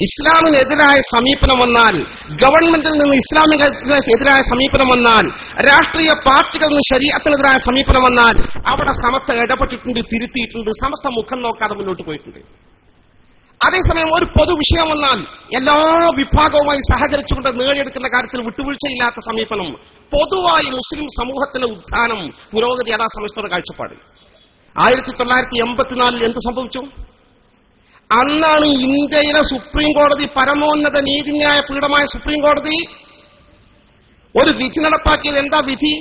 ഇസ്ലാമിനെതിരായ സമീപനം വന്നാൽ, ഗവൺമെന്റിൽ നിന്ന് ഇസ്ലാമിനെതിരായ സമീപനം വന്നാൽ, രാഷ്ട്രീയ പാർട്ടികളിൽ നിന്ന് ശരീഅത്തിനെതിരായ സമീപനം വന്നാൽ അവിടെ സമസ്ത ഇടപെട്ടിട്ടുണ്ട്, തിരുത്തിയിട്ടുണ്ട്, സമസ്ത മുഖം നോക്കാതെ മുന്നോട്ട് പോയിട്ടുണ്ട്. അതേസമയം ഒരു പൊതുവിഷയം വന്നാൽ എല്ലാ വിഭാഗവുമായി സഹകരിച്ചുകൊണ്ട് നേടിയെടുക്കുന്ന കാര്യത്തിൽ വിട്ടുവീഴ്ചയില്ലാത്ത സമീപനം, പൊതുവായി മുസ്ലിം സമൂഹത്തിന്റെ ഉത്ഥാനം, പുരോഗതി, അതാ സമസ്തയുടെ കാഴ്ചപ്പാട്. 1984 എന്ത് സംഭവിച്ചു? അന്നാണ് ഇന്ത്യയിലെ സുപ്രീം കോടതി, പരമോന്നത നീതിന്യായ പീഠമായ സുപ്രീം കോടതി ഒരു വിധി നടപ്പാക്കിയത്. എന്താ വിധി?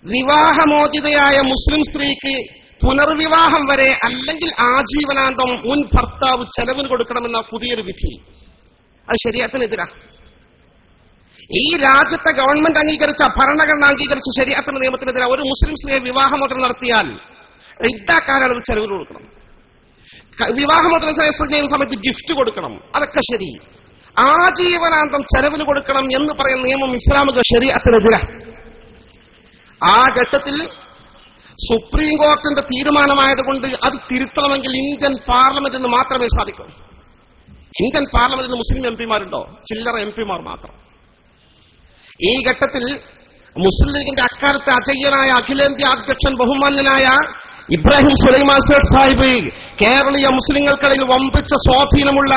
വിവാഹമോചിതയായ മുസ്ലിം സ്ത്രീക്ക് പുനർവിവാഹം വരെ അല്ലെങ്കിൽ ആജീവനാന്തം മുൻ ഭർത്താവ് ചെലവിന് കൊടുക്കണമെന്ന പുതിയൊരു വിധി. അത് ശരീഅത്തിനെതിരാ. ഈ രാജ്യത്തെ ഗവൺമെന്റ് അംഗീകരിച്ച, ഭരണഘടന അംഗീകരിച്ച ശരീഅത്തിന്റെ നിയമത്തിനെതിരെ ഒരു മുസ്ലിം സ്ത്രീയെ വിവാഹമോചനം നടത്തിയാൽ ഇദ്ദക്കാരാണ് അത് ചെലവിന് കൊടുക്കണം. വിവാഹമോചനം ചെയ്യുന്ന സമയത്ത് ഗിഫ്റ്റ് കൊടുക്കണം. അതൊക്കെ ശരി. ആജീവനാന്തം ചെലവിന് കൊടുക്കണം എന്ന് പറയുന്ന നിയമം ഇസ്ലാമിക ശരീഅത്തിനെതിരെ. ആ ഘട്ടത്തിൽ സുപ്രീം കോടതിന്റെ തീരുമാനമായതുകൊണ്ട് അത് തിരുത്തണമെങ്കിൽ ഇന്ത്യൻ പാർലമെന്റിന് മാത്രമേ സാധിക്കൂ. ഇന്ത്യൻ പാർലമെന്റിൽ മുസ്ലിം എംപിമാരുണ്ടോ? ചില്ലറ എംപിമാർ മാത്രം. ഈ ഘട്ടത്തിൽ മുസ്ലിം ലീഗിന്റെ അക്കാലത്തെ അജയ്യനായ അഖിലേന്ത്യാ അധ്യക്ഷൻ ബഹുമാന്യനായ ഇബ്രാഹിം സുലൈമാൻ സേഠ് സാഹിബ് കേരളീയ മുസ്ലിങ്ങൾക്കിടയിൽ വമ്പിച്ച സ്വാധീനമുള്ള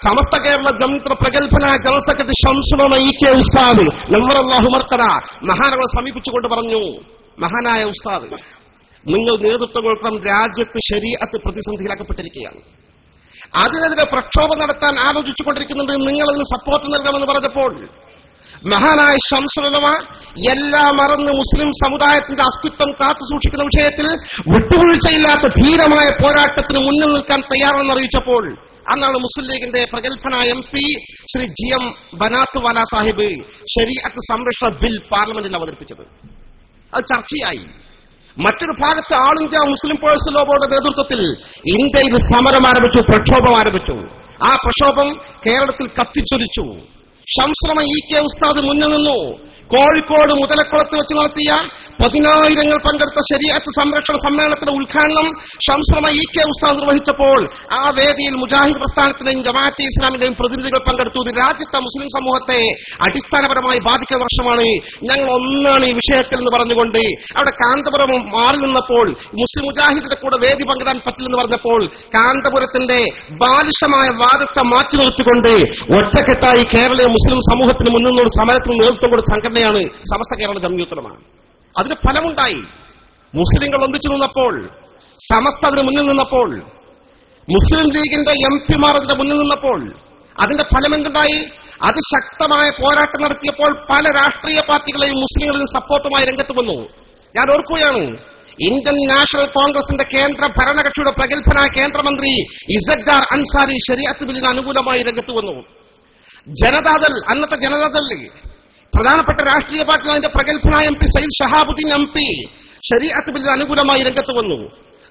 സമസ്ത കേരള ജംഇയ്യത്ത് പ്രഗത്ഭനായ ജനറൽ സെക്രട്ടറി ശംസുൽ ഉലമ ഇ കെ ഉസ്താദ് നവ്വറല്ലാഹു മർഖദ മഹാനവരെ സമീപിച്ചുകൊണ്ട് പറഞ്ഞു, മഹാനായ ഉസ്താദ്, നിങ്ങൾ നേതൃത്വം കൊടുക്കണം, രാജ്യത്ത് ശരീഅത്ത് പ്രതിസന്ധിയിലാക്കപ്പെട്ടിരിക്കുകയാണ്, അതിനെതിരെ പ്രക്ഷോഭം നടത്താൻ ആലോചിച്ചുകൊണ്ടിരിക്കുന്നുണ്ട്, നിങ്ങളതിന് സപ്പോർട്ട് നൽകണമെന്ന് പറഞ്ഞപ്പോൾ മഹാനായ ശംസുൽ ഉലമ എല്ലാം മറന്ന് മുസ്ലിം സമുദായത്തിന്റെ അസ്തിത്വം കാത്തുസൂക്ഷിക്കുന്ന വിഷയത്തിൽ വിട്ടുവീഴ്ചയില്ലാത്ത ധീരമായ പോരാട്ടത്തിന് മുന്നിൽ നിൽക്കാൻ തയ്യാറാണെന്ന് അറിയിച്ചപ്പോൾ അന്നാണ് മുസ്ലിം ലീഗിന്റെ പ്രഗത്ഭനായ MP ശ്രീ GM ബനാത്ത് വാല സാഹിബ് ശരീഅത്ത് സംരക്ഷണ ബിൽ പാർലമെന്റിൽ അവതരിപ്പിച്ചത്. അത് ചർച്ചയായി. മറ്റൊരു ഭാഗത്ത് ആൾ ഇന്ത്യ മുസ്ലിം പേഴ്സണൽ ലോ ബോർഡിന്റെ നേതൃത്വത്തിൽ ഇന്ത്യയിൽ സമരം ആരംഭിച്ചു, പ്രക്ഷോഭം ആരംഭിച്ചു. ആ പ്രക്ഷോഭം കേരളത്തിൽ കത്തിച്ചൊലിച്ചു. ശംസുൽ ഉലമ ഇ കെ ഉസ്താദ് മുന്നിൽ നിന്നു. കോഴിക്കോട് മുതലക്കുളത്ത് വെച്ച് നടത്തിയ 10,000 പങ്കെടുത്ത ശരീഅത്ത് സംരക്ഷണ സമ്മേളനത്തിന്റെ ഉദ്ഘാടനം ശംസുൽ ഉലമ ഇ കെ ഉസ്താദ് നിർവഹിച്ചപ്പോൾ ആ വേദിയിൽ മുജാഹിദ് പ്രസ്ഥാനത്തിന്റെയും ജമാഅത്തെ ഇസ്ലാമിന്റെയും പ്രതിനിധികൾ പങ്കെടുത്തു. ഇത് രാജ്യത്തെ മുസ്ലിം സമൂഹത്തെ അടിസ്ഥാനപരമായി ബാധിക്കുന്ന വർഷമാണ്, ഞങ്ങൾ ഒന്നാണ് ഈ വിഷയത്തിൽ എന്ന് പറഞ്ഞുകൊണ്ട് അവിടെ കാന്തപുരം മാറി നിന്നപ്പോൾ, മുസ്ലിം മുജാഹിദിന്റെ കൂടെ വേദി പങ്കിടാൻ പറ്റില്ലെന്ന് പറഞ്ഞപ്പോൾ കാന്തപുരത്തിന്റെ ബാലിശമായ വാദത്തെ മാറ്റി നിർത്തിക്കൊണ്ട് ഒറ്റക്കെട്ടായി കേരളീയ മുസ്ലിം സമൂഹത്തിന് മുന്നിൽ നിന്നുള്ള സമരത്തിന് നേതൃത്വം കൊടുത്ത സംഘടനയാണ് സമസ്ത കേരള ജംഇയ്യത്തുൽ ഉലമ. അതിന് ഫലമുണ്ടായി. മുസ്ലിങ്ങൾ ഒന്നിച്ചു നിന്നപ്പോൾ, സമസ്ത അതിന് മുന്നിൽ നിന്നപ്പോൾ, മുസ്ലിം ലീഗിന്റെ MP-മാർ അതിന്റെ മുന്നിൽ നിന്നപ്പോൾ അതിന്റെ ഫലം എന്തുണ്ടായി? അതിശക്തമായ പോരാട്ടം നടത്തിയപ്പോൾ പല രാഷ്ട്രീയ പാർട്ടികളെയും മുസ്ലിങ്ങളിൽ സപ്പോർട്ടുമായി രംഗത്ത് വന്നു. ഞാൻ ഓർക്കുകയാണ്, ഇന്ത്യൻ നാഷണൽ കോൺഗ്രസിന്റെ കേന്ദ്ര ഭരണകക്ഷിയുടെ പ്രഗത്ഭനായ കേന്ദ്രമന്ത്രി ഇസദ്ദാർ അൻസാരി ശരീഅത്ത് ബില്ലിന് അനുകൂലമായി രംഗത്ത് വന്നു. ജനതാദൾ, അന്നത്തെ ജനതാദൾ പ്രധാനപ്പെട്ട രാഷ്ട്രീയ പാർട്ടികൾ, അതിന്റെ പ്രഗത്ഭനായ MP സയ്യിദ് ഷഹാബുദ്ദീൻ MP ശരീഅത്ത് ബില്ലിന് അനുകൂലമായി രംഗത്ത് വന്നു.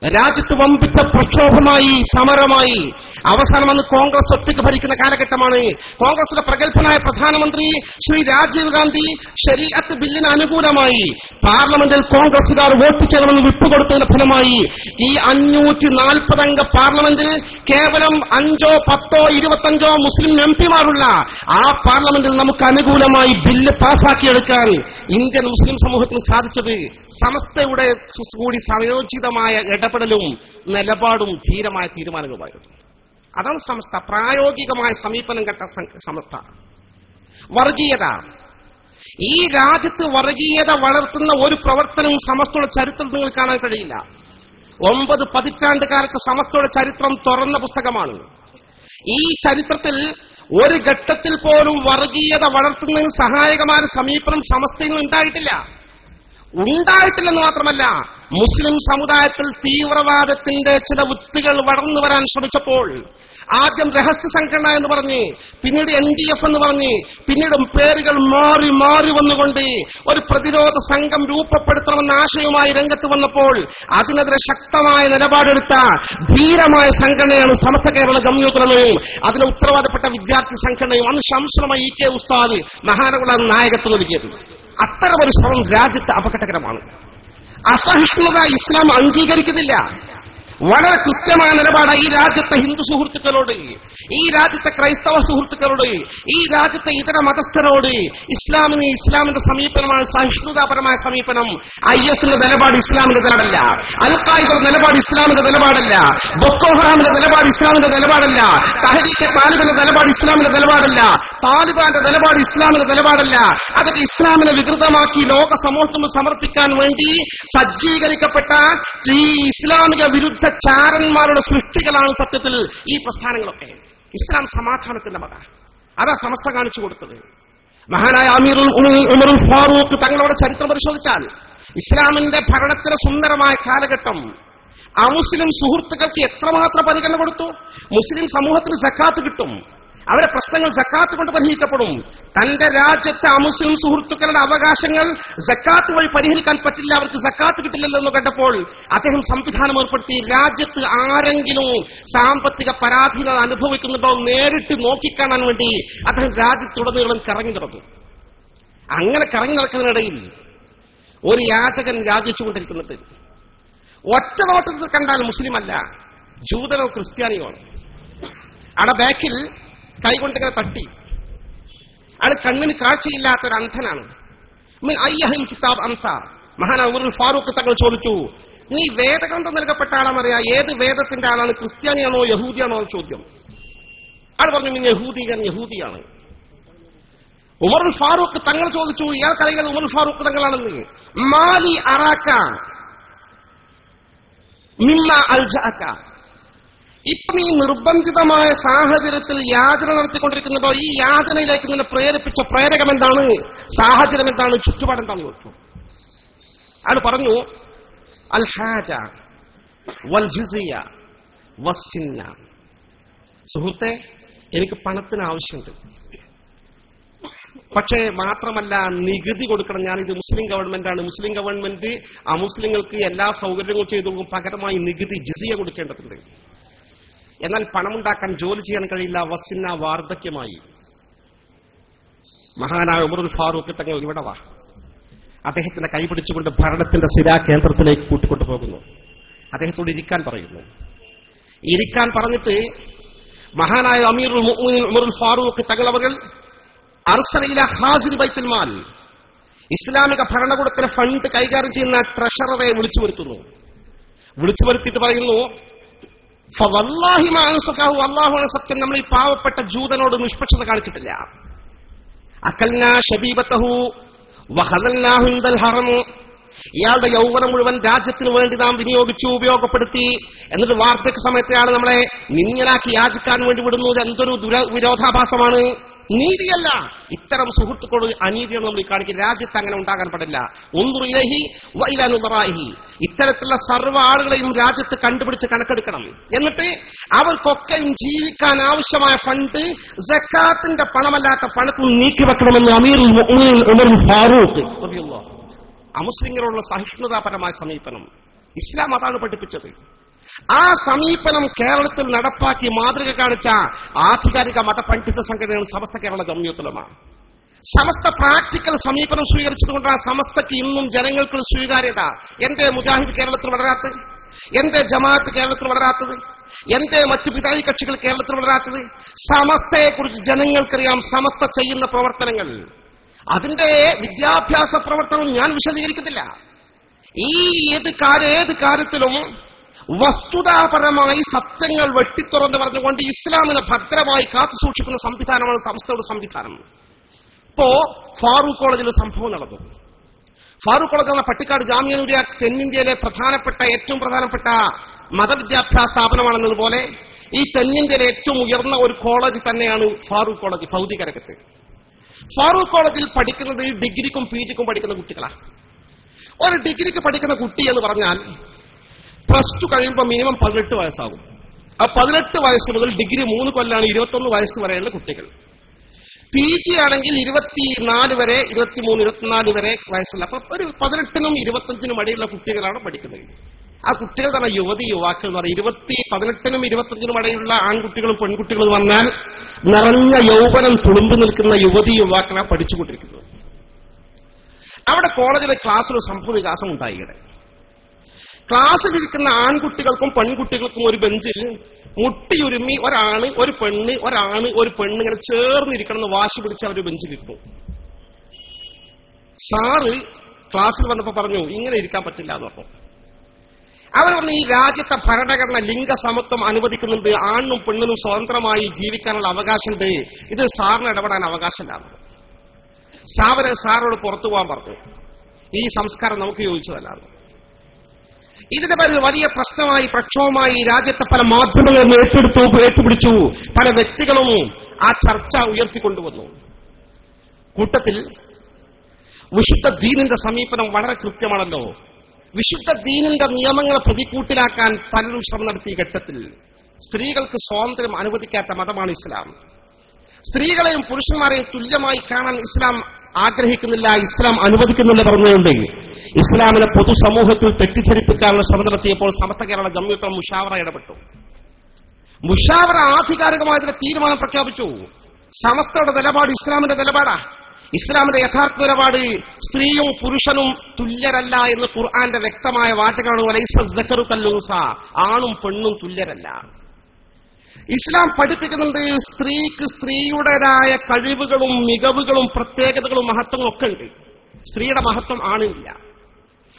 രാജ്യത്ത് വമ്പിച്ച പ്രക്ഷോഭമായി, സമരമായി. അവസാനം അന്ന് കോൺഗ്രസ് ഒറ്റയ്ക്ക് ഭരിക്കുന്ന കാലഘട്ടമാണ്. കോൺഗ്രസിലെ പ്രഗത്ഭനായ പ്രധാനമന്ത്രി ശ്രീ രാജീവ് ഗാന്ധി ശരീഅത്ത് ബില്ലിന് അനുകൂലമായി പാർലമെന്റിൽ കോൺഗ്രസുകാർ വോട്ട് ചെയ്യണമെന്ന് വിട്ടുകൊടുത്തതിന്റെ ഫലമായി ഈ 540 അംഗ പാർലമെന്റിൽ കേവലം 5, 10, 25 മുസ്ലിം MP-മാരുള്ള ആ പാർലമെന്റിൽ നമുക്ക് അനുകൂലമായി ബില്ല് പാസാക്കിയെടുക്കാൻ ഇന്ത്യൻ മുസ്ലിം സമൂഹത്തിന് സാധിച്ചത് സമസ്തയുടെ കൂടി സംയോജിതമായ ഇടപെടലും നിലപാടും ധീരമായ തീരുമാനങ്ങളുമായിരുന്നു. അതാണ് സമസ്ത. പ്രായോഗികമായ സമീപനം കണ്ട സമസ്ത. വർഗീയത, ഈ രാജ്യത്ത് വർഗീയത വളർത്തുന്ന ഒരു പ്രവർത്തനവും സമസ്തയുടെ ചരിത്രം നിങ്ങൾ കാണാൻ കഴിയില്ല. 9 പതിറ്റാണ്ട് കാലത്ത് സമസ്തയുടെ ചരിത്രം തുറന്ന പുസ്തകമാണ്. ഈ ചരിത്രത്തിൽ ഒരു ഘട്ടത്തിൽ പോലും വർഗീയത വളർത്തുന്നതിന് സഹായകമായ സമീപനം സമസ്തയിൽ ഉണ്ടായിട്ടില്ലെന്ന് മാത്രമല്ല, മുസ്ലിം സമുദായത്തിൽ തീവ്രവാദത്തിന്റെ ചില വിത്തുകൾ വളർന്നു വരാൻ ശ്രമിച്ചപ്പോൾ ആദ്യം രഹസ്യ സംഘടന എന്ന് പറഞ്ഞ്, പിന്നീട് NDF എന്ന് പറഞ്ഞ്, പിന്നീട് പേരുകൾ മാറി മാറി വന്നുകൊണ്ട് ഒരു പ്രതിരോധ സംഘം രൂപപ്പെടുത്തണമെന്ന ആശയവുമായി രംഗത്ത് വന്നപ്പോൾ അതിനെതിരെ ശക്തമായ നിലപാടെടുത്ത ധീരമായ സംഘടനയാണ് സമസ്ത കേരള ജംഇയ്യത്തുലമയും അതിന് ഉത്തരവാദപ്പെട്ട വിദ്യാർത്ഥി സംഘടനയും. അന്ന് ശംസുലമ EK ഉസ്താദ് മഹാനഗുള നായകത്വം നൽകിയത്. അത്തരമൊരു ശ്രമം രാജ്യത്ത് അപകടകരമാണ്. അസഹിഷ്ണുത ഇസ്ലാം അംഗീകരിക്കുന്നില്ല. വളരെ കൃത്യമായ നിലപാട് ഈ രാജ്യത്തെ ഹിന്ദു സുഹൃത്തുക്കളോട്, ഈ രാജ്യത്തെ ക്രൈസ്തവ സുഹൃത്തുക്കളോട്, ഈ രാജ്യത്തെ ഇതര മതസ്ഥരോട് ഇസ്ലാമിന്റെ സമീപനമാണ് സഹിഷ്ണുതാപരമായ സമീപനം. ISന്റെ നിലപാട് ഇസ്ലാമിന്റെ നിലപാടല്ല, അൽ-ഖായിദയുടെ നിലപാട് ഇസ്ലാമിന്റെ നിലപാടല്ല, ബൊക്കോ ഹറാമിന്റെ നിലപാട് ഇസ്ലാമിന്റെ നിലപാടല്ല, തഹരീകെ താലിബിന്റെ നിലപാട് ഇസ്ലാമിന്റെ നിലപാടല്ല, താലിബാന്റെ നിലപാട് ഇസ്ലാമിന്റെ നിലപാടല്ല. അതൊക്കെ ഇസ്ലാമിനെ വികൃതമാക്കി ലോക സമൂഹത്തിന് സമർപ്പിക്കാൻ വേണ്ടി സജ്ജീകരിക്കപ്പെട്ട ഈ ഇസ്ലാമിക വിരുദ്ധ ചാരന്മാരുടെ സൃഷ്ടികളാണ് സത്യത്തിൽ ഈ പ്രസ്ഥാനങ്ങളൊക്കെ. ഇസ്ലാം സമാധാനത്തിന്റെ മത, അതാ സമസ്ത കാണിച്ചു കൊടുത്തത്. മഹാനായ അമീറുൽ ഉമറുൽ ഫാറൂഖ് തങ്ങളുടെ ചരിത്രം പരിശോധിച്ചാൽ ഇസ്ലാമിന്റെ ഭരണത്തിന് സുന്ദരമായ കാലഘട്ടം അമുസ്ലിം സുഹൃത്തുക്കൾക്ക് എത്രമാത്രം പരിഗണന കൊടുത്തു. മുസ്ലിം സമൂഹത്തിന് സക്കാത്ത് കിട്ടും, അവരെ പ്രശ്നങ്ങൾ സക്കാത്ത് കൊണ്ട് പരിഹരിക്കപ്പെടും. തന്റെ രാജ്യത്തെ അമുസ്ലിം സുഹൃത്തുക്കളുടെ അവകാശങ്ങൾ സക്കാത്ത് വഴി പരിഹരിക്കാൻ പറ്റില്ല, അവർക്ക് സക്കാത്ത് കിട്ടില്ലല്ലോ കണ്ടപ്പോൾ അദ്ദേഹം സംവിധാനം ഏർപ്പെടുത്തി. രാജ്യത്ത് ആരെങ്കിലും സാമ്പത്തിക പരാധീനത അനുഭവിക്കുന്നുണ്ടോ നേരിട്ട് നോക്കിക്കാണാൻ വേണ്ടി അദ്ദേഹം രാജ്യത്തുടനീളം കറങ്ങി നടന്നു. അങ്ങനെ കറങ്ങി നടക്കുന്നതിനിടയിൽ ഒരു യാചകൻ യാചിച്ചുകൊണ്ടിരിക്കുന്നത് ഒറ്റ നോട്ടത്തിൽ കണ്ടാൽ മുസ്ലിം അല്ല, ജൂതനോ ക്രിസ്ത്യാനിയോ ആണ്. അവിടെ ബാക്കിൽ കൈകൊണ്ടിങ്ങനെ തട്ടി. അയാൾ കണ്ണിന് കാഴ്ചയില്ലാത്തൊരു അന്ധനാണ്. അയ്യഹൽ കിതാബ് അന്ത. മഹാനായ ഉമറുൽ ഫാറൂഖ് തങ്ങൾ ചോദിച്ചു, നീ വേദഗ്രന്ഥം നൽകപ്പെട്ട ആളാണെന്നറിയാം, ഏത് വേദത്തിന്റെ ആളാണ്, ക്രിസ്ത്യാനിയാണോ യഹൂദിയാണോ ചോദ്യം. അയാൾ പറഞ്ഞു, നീ യഹൂദിയാണ്. ഉമറുൽ ഫാറൂഖ് തങ്ങൾ ചോദിച്ചു, ഇയാൾക്കറിയാൻ ഉമറുൽ ഫാറൂഖ് തങ്ങളാണെന്ന്. മാലി അറാക്ക മിമ്മ അൽജഅക. ഇപ്പൊ നീ നിർബന്ധിതമായ സാഹചര്യത്തിൽ യാതന നടത്തിക്കൊണ്ടിരിക്കുന്നുണ്ടോ? ഈ യാതനയിലേക്ക് നിന്നെ പ്രേരിപ്പിച്ച പ്രേരകം എന്താണ്, സാഹചര്യം എന്താണ്, ചുറ്റുപാടെന്താണെന്ന് ചോദിച്ചു. അയാൾ പറഞ്ഞു, അൽ ഹാജ വൽ ജിസിയ വസ്സിന്ന. സുഹൃത്തെ, എനിക്ക് പണത്തിന് ആവശ്യമുണ്ട്, പക്ഷേ മാത്രമല്ല നികുതി കൊടുക്കണം. ഞാനിത് മുസ്ലിം ഗവൺമെന്റാണ്, മുസ്ലിം ഗവൺമെന്റ് അമുസ്ലിങ്ങൾക്ക് എല്ലാ സൗകര്യങ്ങളും ചെയ്തു കൊടുക്കും, പകരമായി നികുതി ജിസിയ കൊടുക്കേണ്ടതുണ്ട്. എന്നാൽ പണമുണ്ടാക്കാൻ ജോലി ചെയ്യാൻ കഴിയില്ല, വസ്സിന്ന വാർദ്ധക്യമായി. മഹാനായ ഉമറുൽ ഫാറൂഖ് തങ്ങൾ ഇവിടെ വാ. അദ്ദേഹത്തിന്റെ കൈപിടിച്ചുകൊണ്ട് ഭരണത്തിന്റെ സിരാ കേന്ദ്രത്തിലേക്ക് കൂട്ടിക്കൊണ്ടു പോകുന്നു. അദ്ദേഹത്തോട് ഇരിക്കാൻ പറയുന്നു. ഇരിക്കാൻ പറഞ്ഞിട്ട് മഹാനായ അമീറുൽ മുഅ്മിനീൻ ഉമറുൽ ഫാറൂഖ് തങ്ങൾ അവർ അർസല ഹാസിൻ ബൈത്തുൽ മാൽ, ഇസ്ലാമിക ഭരണകൂടത്തിലെ ഫണ്ട് കൈകാര്യം ചെയ്യുന്ന ട്രഷററെ വിളിച്ചു വരുത്തിയിട്ട് പറയുന്നു, അള്ളാഹുവാണ് സത്യം, നമ്മൾ ഈ പാവപ്പെട്ട ജൂതനോട് നിഷ്പക്ഷത കാണിച്ചിട്ടില്ല. അക്കൽനാ ശബീബത്തഹു വഹദൽനാഹു ഇൻദൽ ഹറം. ഇയാളുടെ യൗവനം മുഴുവൻ രാജ്യത്തിന് വേണ്ടി നാം വിനിയോഗിച്ചു, ഉപയോഗപ്പെടുത്തി. എന്നിട്ട് വാർദ്ധക്യ സമയത്തെ ആൾ നമ്മളെ നിന്യനാക്കി യാചിക്കാൻ വേണ്ടി വിടുന്നു. എന്തൊരു വിരോധാഭാസമാണ്, നീതിയല്ല. ഇത്തരം സുഹൃത്തുക്കളോട് അനീതിയാണ് നമ്മൾ കാണിക്കുന്നത്. രാജ്യത്ത് അങ്ങനെ ഉണ്ടാകാൻ പാടില്ല. ഉൻദുറൈഹി വഇലാ നുദറാഇഹി. ഇത്തരത്തിലുള്ള സർവ്വ ആളുകളെയും രാജ്യത്ത് കണ്ടുപിടിച്ച് കണക്കെടുക്കണം. എന്നിട്ട് അവർക്കൊക്കെയും ജീവിക്കാൻ ആവശ്യമായ ഫണ്ട് സക്കാത്തിന്റെ പണമല്ലാത്ത പണത്തിൽ നീക്കിവെക്കണമെന്ന് അമീറുൽ മുഅ്മിനീൻ ഉമറുൽ ഫാറൂഖ് റളിയല്ലാഹു അൻഹു. അമുസ്ലിങ്ങളോടുള്ള സഹിഷ്ണുതാപരമായ സമീപനം ഇസ്ലാം അതാണ് പഠിപ്പിച്ചത്. ആ സമീപനം കേരളത്തിൽ നടപ്പാക്കി മാതൃക കാണിച്ച ആധികാരിക മതപണ്ഡിത സംഘടനയാണ് സമസ്ത കേരള ജംഇയ്യത്തുലമ. സമസ്ത പ്രാക്ടിക്കൽ സമീപനം സ്വീകരിച്ചതുകൊണ്ടാണ് സമസ്തക്ക് ഇന്നും ജനങ്ങൾക്ക് സ്വീകാര്യത. എന്തേ മുജാഹിദ് കേരളത്തിൽ വളരാത്തത്? എന്തേ ജമാഅത്ത് കേരളത്തിൽ വളരാത്തത്? എന്തേ മറ്റു പിതായി കക്ഷികൾ കേരളത്തിൽ വളരാത്തത്? സമസ്തയെക്കുറിച്ച് ജനങ്ങൾക്കറിയാം. സമസ്ത ചെയ്യുന്ന പ്രവർത്തനങ്ങൾ, അതിന്റെ വിദ്യാഭ്യാസ പ്രവർത്തനം ഞാൻ വിശദീകരിക്കുന്നില്ല. ഈ ഏത് കാര്യത്തിലും വസ്തുതാപരമായി സത്യങ്ങൾ വെട്ടിത്തുറന്ന് പറഞ്ഞുകൊണ്ട് ഇസ്ലാമിനെ ഭദ്രമായി കാത്തുസൂക്ഷിക്കുന്ന സംവിധാനമാണ് സംസ്ഥയുടെ സംവിധാനം. ഇപ്പോ ഫാറൂഖ് കോളേജിൽ സംഭവം നടന്നു. ഫാറൂഖ് കോളേജ് എന്ന പട്ടിക്കാട് ജാമിഅ നൂരിയ തെന്നിന്ത്യയിലെ ഏറ്റവും പ്രധാനപ്പെട്ട മതവിദ്യാഭ്യാസ സ്ഥാപനമാണെന്നതുപോലെ ഈ തെന്നിന്ത്യയിലെ ഏറ്റവും ഉയർന്ന ഒരു കോളേജ് തന്നെയാണ് ഫാറൂഖ് കോളേജ് ഭൗതികരകത്ത്. ഫാറൂഖ് കോളേജിൽ പഠിക്കുന്നത് ഡിഗ്രിക്കും PGക്കും പഠിക്കുന്ന കുട്ടികളാണ്. ഒരു ഡിഗ്രിക്ക് പഠിക്കുന്ന കുട്ടി എന്ന് പറഞ്ഞാൽ +2 കഴിയുമ്പോൾ മിനിമം 18 വയസ്സാകും. ആ 18 വയസ്സ് മുതൽ ഡിഗ്രി 3 കൊല്ലാണ് 21 വയസ്സ് വരെയുള്ള കുട്ടികൾ. PG ആണെങ്കിൽ 24 വരെ 23, 24 വരെ വയസ്സുള്ള. അപ്പൊ ഒരു 18നും 25നും ഇടയിലുള്ള കുട്ടികളാണ് പഠിക്കുന്നത്. ആ കുട്ടികൾ തന്നെ യുവാക്കൾ എന്ന് പറയും. 18നും 25നും ഇടയിലുള്ള ആൺകുട്ടികളും പെൺകുട്ടികളും വന്നാൽ നിറഞ്ഞ യൗവനം തുളുമ്പി നിൽക്കുന്ന യുവാക്കളാണ് പഠിച്ചുകൊണ്ടിരിക്കുന്നത്. അവിടെ കോളേജിലെ ക്ലാസ്സിൽ സംഭവ വികാസം ഉണ്ടായിടെ. ക്ലാസ്സിലിരിക്കുന്ന ആൺകുട്ടികൾക്കും പെൺകുട്ടികൾക്കും ഒരു ബെഞ്ചിൽ മുട്ടിയുരുമ്മി ഒരാണ് ഒരു പെണ്ണ് ഇങ്ങനെ ചേർന്നിരിക്കണം എന്ന് വാശി പിടിച്ച് അവർ ബെഞ്ചിലിരുന്നു. സാറ് ക്ലാസ്സിൽ വന്നപ്പോ പറഞ്ഞു ഇങ്ങനെ ഇരിക്കാൻ പറ്റില്ല എന്ന് പറഞ്ഞു. അവർ പറഞ്ഞു ഈ രാജ്യത്തെ ഭരണഘടന ലിംഗസമത്വം അനുവദിക്കുന്നുണ്ട്, ആണിനും പെണ്ണിനും സ്വതന്ത്രമായി ജീവിക്കാനുള്ള അവകാശമുണ്ട്, ഇത് സാറിന് ഇടപെടാൻ അവകാശമില്ല. സാറോട് പുറത്തു പോകാൻ പറഞ്ഞു. ഈ സംസ്കാരം നമുക്ക് യോജിച്ചതല്ലാതെ ഇതിന്റെ പേരിൽ വലിയ പ്രശ്നമായി പ്രക്ഷോഭമായി രാജ്യത്തെ പല മാധ്യമങ്ങളും ഏറ്റുപിടിച്ചു. പല വ്യക്തികളും ആ ചർച്ച ഉയർത്തിക്കൊണ്ടുവന്നു. കൂട്ടത്തിൽ വിശുദ്ധ ദീനിന്റെ സമീപനം വളരെ കൃത്യമാണല്ലോ. വിശുദ്ധ ദീനിന്റെ നിയമങ്ങളെ പ്രതിക്കൂട്ടിലാക്കാൻ പലരും ശ്രമം നടത്തിയ ഘട്ടത്തിൽ സ്ത്രീകൾക്ക് സ്വാതന്ത്ര്യം അനുവദിക്കാത്ത മതമാണ് ഇസ്ലാം. സ്ത്രീകളെയും പുരുഷന്മാരെയും തുല്യമായി കാണാൻ ഇസ്ലാം ആഗ്രഹിക്കുന്നില്ല, ഇസ്ലാം അനുവദിക്കുന്നില്ല പറഞ്ഞുകൊണ്ട് ഇസ്ലാമിനെ പൊതുസമൂഹത്തിൽ തെറ്റിദ്ധരിപ്പിക്കാനുള്ള ശ്രമം നടത്തിയപ്പോൾ സമസ്ത കേരള ജംഇയ്യത്തുൽ മുശാവറ ഇടപെട്ടു. മുശാവറ ആധികാരികമായ തീരുമാനം പ്രഖ്യാപിച്ചു. സമസ്തയുടെ നിലപാട് ഇസ്ലാമിന്റെ നിലപാടാ. ഇസ്ലാമിന്റെ യഥാർത്ഥ നിലപാട് സ്ത്രീയും പുരുഷനും തുല്യരല്ല എന്ന് ഖുർആന്റെ വ്യക്തമായ വാചകമാണ്. വലൈസ ദക്കറു കല്ലുൻസ, ആണും പെണ്ണും തുല്യരല്ല. ഇസ്ലാം പഠിപ്പിക്കുന്നുണ്ട് സ്ത്രീക്ക് സ്ത്രീയുടേതായ കഴിവുകളും മികവുകളും പ്രത്യേകതകളും മഹത്വങ്ങളും ഒക്കെ ഉണ്ട്. സ്ത്രീയുടെ മഹത്വം ആണില്ല.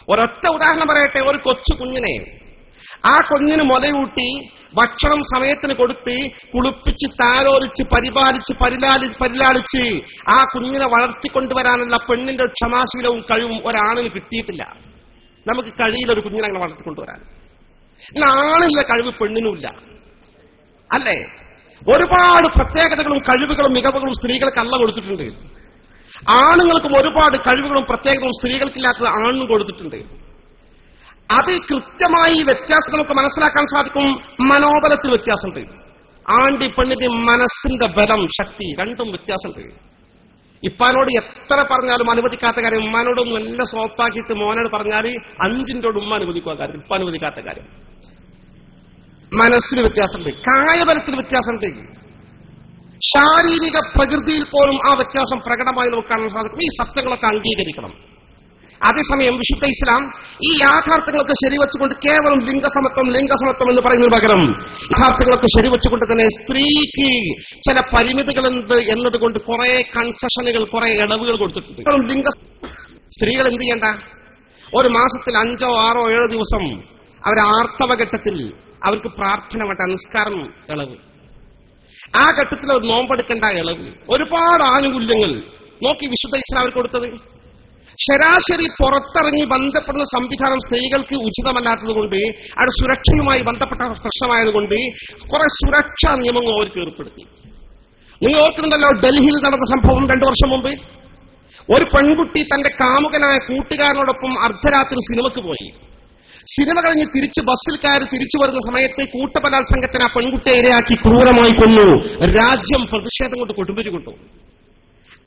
ഒരൊറ്റ ഉദാഹരണം പറയട്ടെ. ഒരു കൊച്ചു കുഞ്ഞിനെ ആ കുഞ്ഞിന് മുലയൂട്ടി ഭക്ഷണം സമയത്തിന് കൊടുത്ത് കുളിപ്പിച്ച് താലോലിച്ച് പരിലാളിച്ച് ആ കുഞ്ഞിനെ വളർത്തിക്കൊണ്ടുവരാനുള്ള പെണ്ണിന്റെ ക്ഷമാശീലവും കഴിവും ഒരാണിന് കിട്ടിയിട്ടില്ല. നമുക്ക് കഴിയില്ല ഒരു കുഞ്ഞിനെ അങ്ങനെ വളർത്തിക്കൊണ്ടുവരാൻ. ആണില്ല കഴിവ് പെണ്ണിനുമില്ല, അല്ലേ? ഒരുപാട് പ്രത്യേകതകളും കഴിവുകളും മികവുകളും സ്ത്രീകൾക്ക് അല്ല കൊടുത്തിട്ടുണ്ട്. ആണുങ്ങൾക്കും ഒരുപാട് കഴിവുകളും പ്രത്യേകതകളും സ്ത്രീകൾക്കില്ലാത്തത് ആണിനും കൊടുത്തിട്ടുണ്ട്. അത് കൃത്യമായി വ്യത്യാസം നമുക്ക് മനസ്സിലാക്കാൻ സാധിക്കും. മനോബലത്തിൽ വ്യത്യാസമുണ്ട്. ആണ്ടി പെണ്ണിന്റെ മനസ്സിന്റെ ബലം, ശക്തി രണ്ടും വ്യത്യാസമുണ്ട്. ഇപ്പാനോട് എത്ര പറഞ്ഞാലും അനുവദിക്കാത്ത കാര്യം ഉമ്മാനോടൊന്നും നല്ല സോപ്പാക്കിയിട്ട് മോനോട് പറഞ്ഞാൽ 5 ഉമ്മ അനുവദിക്കുക കാര്യം, ഇപ്പൊ അനുവദിക്കാത്ത കാര്യം. മനസ്സിന് വ്യത്യാസമുണ്ട്, കായബലത്തിൽ വ്യത്യാസമുണ്ട്, ശാരീരിക പ്രകൃതിയിൽ പോലും ആ വ്യത്യാസം പ്രകടമായി നമുക്ക് കാണാൻ സാധിക്കും. ഈ സത്യങ്ങളൊക്കെ അംഗീകരിക്കണം. അതേസമയം വിശുദ്ധ ഇസ്ലാം ഈ യാഥാർത്ഥ്യങ്ങളൊക്കെ ശരിവെച്ചുകൊണ്ട് കേവലം ലിംഗസമത്വം എന്ന് പറയുന്നതിന് പകരം യാഥാർത്ഥ്യങ്ങളൊക്കെ ശരിവെച്ചുകൊണ്ട് തന്നെ സ്ത്രീക്ക് ചില പരിമിതികളുണ്ട് എന്നതുകൊണ്ട് കുറെ കൺസെഷനുകൾ, കുറെ ഇളവുകൾ കൊടുത്തിട്ടുണ്ട്. സ്ത്രീകൾ എന്ത് ചെയ്യണ്ട? ഒരു മാസത്തിൽ 5, 6, 7 ദിവസം അവർ ആർത്തവഘട്ടത്തിൽ അവർക്ക് പ്രാർത്ഥന വേണ്ട, നിസ്കാരം ഇളവ്. ആ ഘട്ടത്തിൽ അവർ നോമ്പെടുക്കേണ്ട ഇളവ്, ഒരുപാട് ആനുകൂല്യങ്ങൾ നോക്കി വിശുദ്ധ ഇസ്ലാം അവർ കൊടുത്തത്. ശരാശരി പുറത്തിറങ്ങി ബന്ധപ്പെടുന്ന സംവിധാനം സ്ത്രീകൾക്ക് ഉചിതമല്ലാത്തതുകൊണ്ട്, അവിടെ സുരക്ഷയുമായി ബന്ധപ്പെട്ട പ്രശ്നമായതുകൊണ്ട് കുറെ സുരക്ഷാ നിയമങ്ങൾ അവർക്ക് ഏർപ്പെടുത്തി. നിങ്ങൾ ഓർക്കുന്നുണ്ടല്ലോ ഡൽഹിയിൽ നടന്ന സംഭവം 2 വർഷം മുമ്പ്. ഒരു പെൺകുട്ടി തന്റെ കാമുകനായ കൂട്ടുകാരനോടൊപ്പം അർദ്ധരാത്രി സിനിമക്ക് പോയി. സിനിമ കഴിഞ്ഞ് ബസ്സിൽ കയറി തിരിച്ചു വരുന്ന സമയത്ത് കൂട്ടബലാത്സംഗത്തിന് ആ പെൺകുട്ടിയെ ഇരയാക്കി ക്രൂരമായി കൊന്നു. രാജ്യം പ്രതിഷേധം കൊണ്ട് കൊടുമ്പിരി കൊണ്ടു.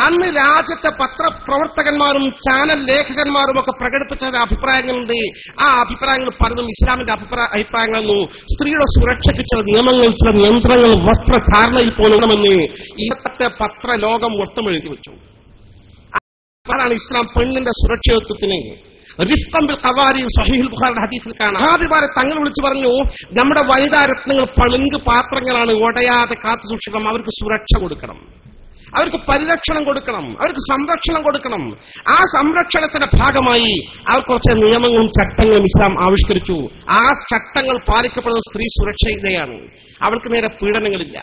അന്ന് രാജ്യത്തെ പത്രപ്രവർത്തകന്മാരും ചാനൽ ലേഖകന്മാരും ഒക്കെ പ്രകടിപ്പിച്ച അഭിപ്രായങ്ങളുണ്ട്. ആ അഭിപ്രായങ്ങൾ പലതും ഇസ്ലാമിന്റെ അഭിപ്രായങ്ങളെന്നു. സ്ത്രീയുടെ സുരക്ഷയ്ക്ക് ചില നിയമങ്ങൾ, ചില നിയന്ത്രണങ്ങൾ വസ്ത്രധാരണയിൽ പോലുമെന്ന് ഇന്നത്തെ പത്രലോകം മൊത്തം എഴുതി വെച്ചു. അതാണ് ഇസ്ലാം പെണ്ണിന്റെ സുരക്ഷിതത്വത്തിന് റിഫ്ഖംബിൽ ഖവാരി സ്വഹീഹുൽ ബുഖാരിയുടെ ഹദീസിൽ കാണാം. മഹാബിമാരെ തങ്ങൾ വിളിച്ചു പറഞ്ഞു, നമ്മുടെ വനിതാരത്നങ്ങൾ പളുങ്ക് പാത്രങ്ങളാണ്, ഉടയാതെ കാത്തു സൂക്ഷിക്കണം, അവർക്ക് സുരക്ഷ കൊടുക്കണം, അവർക്ക് പരിരക്ഷണം കൊടുക്കണം, അവർക്ക് സംരക്ഷണം കൊടുക്കണം. ആ സംരക്ഷണത്തിന്റെ ഭാഗമായി അവർ കുറച്ച് നിയമങ്ങളും ചട്ടങ്ങളും ഇസ്ലാം ആവിഷ്കരിച്ചു. ആ ചട്ടങ്ങൾ പാലിക്കപ്പെടുന്ന സ്ത്രീ സുരക്ഷയിലെയാണ്. അവൾക്ക് നേരെ പീഡനങ്ങളില്ല.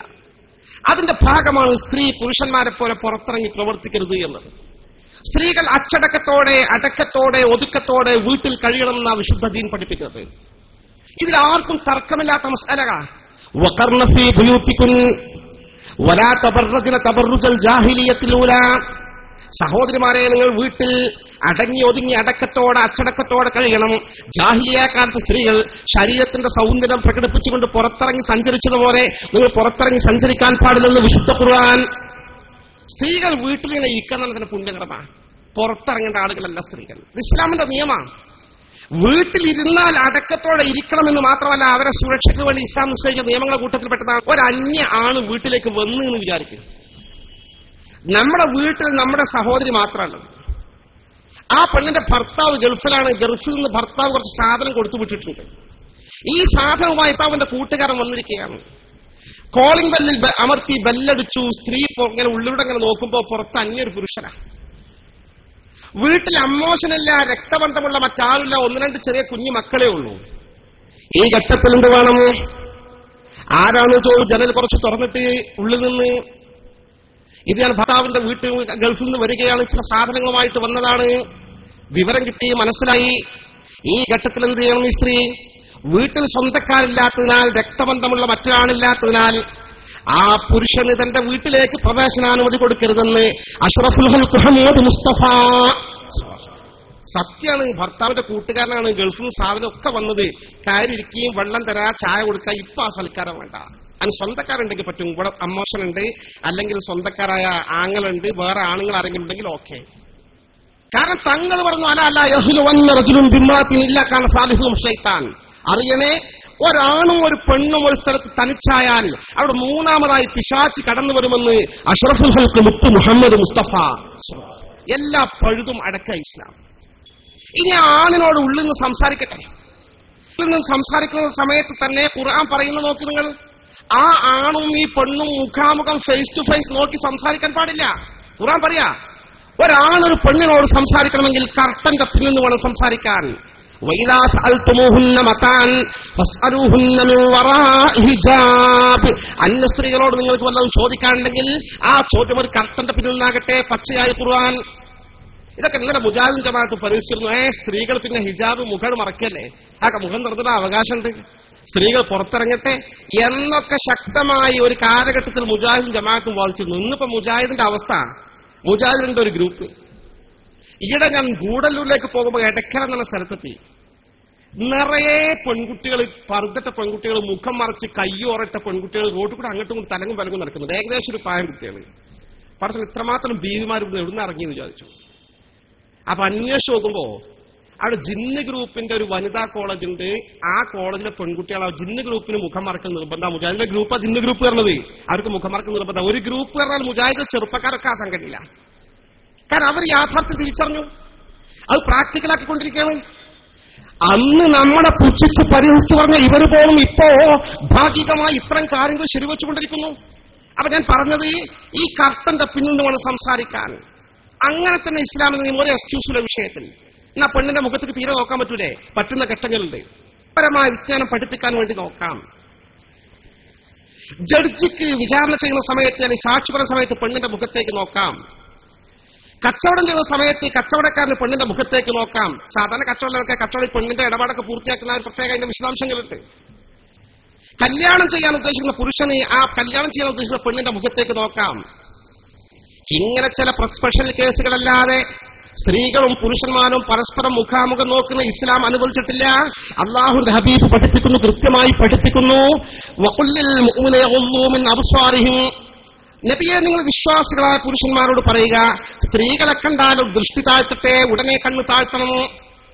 അതിന്റെ ഭാഗമാണ് സ്ത്രീ പുരുഷന്മാരെ പോലെ പുറത്തിറങ്ങി പ്രവർത്തിക്കരുത് എന്നത്. സ്ത്രീകൾ അച്ചടക്കത്തോടെ, അടക്കത്തോടെ, ഒതുക്കത്തോടെ വീട്ടിൽ കഴിയണമെന്ന വിശുദ്ധ ദീൻ പഠിപ്പിക്കുന്നത്. ഇതിൽ ആർക്കും തർക്കമില്ലാത്ത മസ്അല. വഖർന ഫീ ബുയൂതികുൻ വലാ തബറജ്ന തബറുജൽ ജാഹിലിയ്യത്തിൽ ഊലാ. സഹോദരിമാരെ, നിങ്ങൾ വീട്ടിൽ അടങ്ങി ഒതുങ്ങി അടക്കത്തോടെ അച്ചടക്കത്തോടെ കഴിയണം. ജാഹിലിയ കാലത്ത് സ്ത്രീകൾ ശരീരത്തിന്റെ സൗന്ദര്യം പ്രകടിപ്പിച്ചുകൊണ്ട് പുറത്തിറങ്ങി സഞ്ചരിച്ചതുപോലെ നിങ്ങൾ പുറത്തിറങ്ങി സഞ്ചരിക്കാൻ പാടില്ലെന്ന് വിശുദ്ധ ഖുർആൻ. സ്ത്രീകൾ വീട്ടിൽ ഇങ്ങനെ ഇരിക്കുന്നതിന് പുണ്യകരമാണ്. പുറത്തിറങ്ങേണ്ട ആളുകളല്ല സ്ത്രീകൾ. ഇത് ഇസ്ലാമിന്റെ നിയമമാണ്. വീട്ടിലിരുന്നാൽ അടക്കത്തോടെ ഇരിക്കണമെന്ന് മാത്രമല്ല, അവരെ സുരക്ഷയ്ക്ക് വേണ്ടി ഇസ്ലാം നിശ്ചയിച്ച നിയമങ്ങളുടെ കൂട്ടത്തിൽപ്പെട്ടതാണ്. ഒരന്യ ആണ് വീട്ടിലേക്ക് വന്നു എന്ന് വിചാരിക്കും. നമ്മുടെ വീട്ടിൽ നമ്മുടെ സഹോദരി മാത്രമല്ല, ആ പെണ്ണിന്റെ ഭർത്താവ് ഗൾഫിലാണ്. ഗൾഫിൽ നിന്ന് ഭർത്താവ് കുറച്ച് സാധനം കൊടുത്തു വിട്ടിട്ടുണ്ട്. ഈ സാധനവുമായി ഭർത്താവിന്റെ കൂട്ടുകാരൻ വന്നിരിക്കുകയാണ്. കോളിംഗ് ബെല്ലിൽ അമർത്തി ബെല്ലടിച്ചു. സ്ത്രീ ഇങ്ങനെ ഉള്ളിലൂടെ അങ്ങനെ നോക്കുമ്പോൾ പുറത്ത് അന്യൊരു പുരുഷനാണ്. വീട്ടിൽ അമ്മോഷനില്ല, രക്തബന്ധമുള്ള മറ്റാളില്ല, 1-2 ചെറിയ കുഞ്ഞു മക്കളേ ഉള്ളൂ. ഈ ഘട്ടത്തിൽ എന്ത് വേണം? ആരാണ് ജനൽ കുറച്ച് തുറന്നിട്ട് ഉള്ളിൽ നിന്ന്, ഇത് ഞാൻ ഭർത്താവിന്റെ വീട്ടിൽ ഗൾഫിൽ നിന്ന് വരികയാണ്, ചില സാധനങ്ങളുമായിട്ട് വന്നതാണ്, വിവരം കിട്ടി, മനസ്സിലായി. ഈ ഘട്ടത്തിൽ എന്ത് ചെയ്യണം? ഈ സ്ത്രീ വീട്ടിൽ സ്വന്തക്കാരില്ലാത്തതിനാൽ, രക്തബന്ധമുള്ള മറ്റൊരാളില്ലാത്തതിനാൽ ആ പുരുഷന് തന്റെ വീട്ടിലേക്ക് പ്രവേശനാനുമതി കൊടുക്കരുതെന്ന് അഷ്റഫുൽ ഖൽഖ് മുഹമ്മദ് മുസ്തഫ. സത്യാണ്, ഭർത്താവിന്റെ കൂട്ടുകാരനാണ്, ഗൾഫിൽ നിന്ന് സാധനമൊക്കെ വന്നത്. കയറിയിരിക്കുകയും വെള്ളം തരാ, ചായ കൊടുക്കുക. ഇപ്പൊ ആ സൽക്കാരം വേണ്ട. അതിന് സ്വന്തക്കാരുണ്ടെങ്കിൽ പറ്റും. ഇവിടെ അമ്മോഷനുണ്ട്, അല്ലെങ്കിൽ സ്വന്തക്കാരായ ആങ്ങളുണ്ട്, വേറെ ആണുങ്ങൾ ആരെങ്കിലും ഉണ്ടെങ്കിൽ ഓക്കെ. കാരണം തങ്ങൾ പറഞ്ഞു അല്ല യഹ്ലു വന്ന റജുലുൻ ബിംറാത്തിൻ ഇല്ലാ കാന സാലിഹും ശൈത്താൻ. അറിയണേ, ഒരാണും ഒരു പെണ്ണും ഒരു സ്ഥലത്ത് തനിച്ചായാൽ അവിടെ മൂന്നാമതായി പിശാച് കടന്നു വരുമെന്ന് അഷ്റഫുൽ ഖൽഖ് മുത്ത് മുഹമ്മദ് മുസ്തഫ. എല്ലാ പഴുതും അടക്ക ഇസ്ലാം. ഇനി ആണിനോട് ഉള്ളിൽ നിന്ന് സംസാരിക്കട്ടെ. ഉള്ളിൽ നിന്ന് സംസാരിക്കുന്ന സമയത്ത് തന്നെ ഖുർആൻ പറയുന്ന നോക്കി നിങ്ങൾ, ആ ആണും ഈ പെണ്ണും മുഖാമുഖം ഫേസ് ടു ഫേസ് നോക്കി സംസാരിക്കാൻ പാടില്ല. ഖുർആൻ പറയാ, ഒരാണൊരു പെണ്ണിനോട് സംസാരിക്കണമെങ്കിൽ കർട്ടന്റെ പിന്നിൽ നിന്ന് വേണം സംസാരിക്കാൻ. وَإِذَا سَأَلْتُمُوهُنَّ مَتَاعًا فَاسْأَلُوهُنَّ مِنْ وَرَاءِ حِجَابٍ. അന്യ സ്ത്രീകളോട് നിങ്ങൾക്ക് വല്ലതും ചോദിക്കാനുണ്ടെങ്കിൽ ആ ചോദ്യം ഒരു കർട്ടന്റെ പിന്നിൽ നിന്നാകട്ടെ. പച്ചയായ ഖുർആൻ. ഇതൊക്കെ ഇന്നലെ മുജാഹിദ് ജമാഅത്ത് പരിഹസിച്ചിരുന്നു. സ്ത്രീകൾ പിന്നെ ഹിജാബ് മുഖം മറക്കല്ലേ, ആ മുഖം തുറന്നിട്ട് അവകാശമുണ്ട്, സ്ത്രീകൾ പുറത്തിറങ്ങട്ടെ എന്നൊക്കെ ശക്തമായി ഒരു കാലഘട്ടത്തിൽ മുജാഹിദും ജമാഅത്തും വാദിച്ചിരുന്നു. ഇന്നിപ്പോ മുജാഹിദിന്റെ അവസ്ഥ, മുജാഹിദിന്റെ ഒരു ഗ്രൂപ്പ്. ഈയിടെ ഞാൻ ഗൂഡല്ലൂരിലേക്ക് പോകുമ്പോൾ എടക്കര എന്ന സ്ഥലത്തെത്തി. നിറയെ പെൺകുട്ടികൾ, പറുതിട്ട പെൺകുട്ടികൾ, മുഖം മറച്ച് കയ്യോറിട്ട പെൺകുട്ടികൾ റോഡിൽ കൂടെ അങ്ങോട്ടും ഇങ്ങോട്ടും തലങ്ങും പലങ്ങും നടക്കുന്നത്. ഏകദേശം ഒരു 10 കുട്ടികൾ. പക്ഷേ ഇത്രമാത്രം ബീവിമാർ എവിടുന്ന് ഇറങ്ങിയെന്ന് വിചാരിച്ചു. അപ്പൊ അന്വേഷിച്ച് നോക്കുമ്പോ അവിടെ ജിന്ന് ഗ്രൂപ്പിന്റെ ഒരു വനിതാ കോളേജ് ഉണ്ട്. ആ കോളേജിലെ പെൺകുട്ടികൾ ആ ജിന്ന് ഗ്രൂപ്പിന് മുഖം മറക്കൽ നിർബന്ധം. മുജാഹിദിന്റെ ഗ്രൂപ്പാ ജിന്ന് ഗ്രൂപ്പ് പറഞ്ഞത്. അവർക്ക് മുഖം മറക്കൽ നിർബന്ധം. ഒരു ഗ്രൂപ്പ് പറഞ്ഞാൽ മുജാഹിദ് ചെറുപ്പക്കാരൊക്കെ ആ സംഘടനയില്ല. കാരണം അവർ യാഥാർത്ഥ്യം തിരിച്ചറിഞ്ഞു, അത് പ്രാക്ടിക്കലാക്കിക്കൊണ്ടിരിക്കുകയാണ്. അന്ന് നമ്മളെ പുച്ഛിച്ച് പരിഹസിച്ച് പറഞ്ഞ ഇവർ പോലും ഇപ്പോ ഭാഗികമായി ഇത്തരം കാര്യങ്ങൾ ശരിവെച്ചുകൊണ്ടിരിക്കുന്നു. അപ്പൊ ഞാൻ പറഞ്ഞത്, ഈ കർട്ടന്റെ പിന്നിൽ നിന്ന് വേണം സംസാരിക്കാൻ. അങ്ങനെ തന്നെ ഇസ്ലാമിൽ നിന്നും ഒരു എക്സ്ക്യൂസിന്റെ വിഷയത്തിൽ എന്നാ പെണ്ണിന്റെ മുഖത്തേക്ക് തീരെ നോക്കാൻ പറ്റൂലേ? പറ്റുന്ന ഘട്ടങ്ങളുണ്ട്. പരമായ വിജ്ഞാനം പഠിപ്പിക്കാൻ വേണ്ടി നോക്കാം. ജഡ്ജിക്ക് വിചാരണ ചെയ്യുന്ന സമയത്ത് അല്ലെങ്കിൽ സാക്ഷി പറയുന്ന സമയത്ത് പെണ്ണിന്റെ മുഖത്തേക്ക് നോക്കാം. കച്ചവടം ചെയ്യുന്ന സമയത്ത് കച്ചവടക്കാരന് പെണ്ണിന്റെ മുഖത്തേക്ക് നോക്കാം. സാധാരണ കച്ചവടമൊക്കെ കച്ചവടം പെണ്ണിന്റെ ഇടപാടൊക്കെ പൂർത്തിയാക്കുന്ന പ്രത്യേക അതിന്റെ വിശദാംശങ്ങളുണ്ട്. കല്യാണം ചെയ്യാൻ ഉദ്ദേശിക്കുന്ന പുരുഷന് ആ കല്യാണം ചെയ്യാൻ ഉദ്ദേശിക്കുന്ന പെണ്ണിന്റെ മുഖത്തേക്ക് നോക്കാം. ഇങ്ങനെ ചില സ്പെഷ്യൽ കേസുകളല്ലാതെ സ്ത്രീകളും പുരുഷന്മാരും പരസ്പരം മുഖാമുഖം നോക്കുന്ന ഇസ്ലാം അനുവദിച്ചിട്ടില്ല. അല്ലാഹുവിന്റെ ഹബീബ് പഠിപ്പിക്കുന്നു, കൃത്യമായി പഠിപ്പിക്കുന്നു. വഖുല്ലിൽ മുഅ്മിനീന യഗ്ളൂ മിൻ അബ്സാരിഹിം. നബിയെ, നിങ്ങൾ വിശ്വാസികളായ പുരുഷന്മാരോട് പറയുക, സ്ത്രീകളെ കണ്ടാലും ദൃഷ്ടി താഴ്ത്തട്ടെ, ഉടനെ കണ്ണു താഴ്ത്തണം.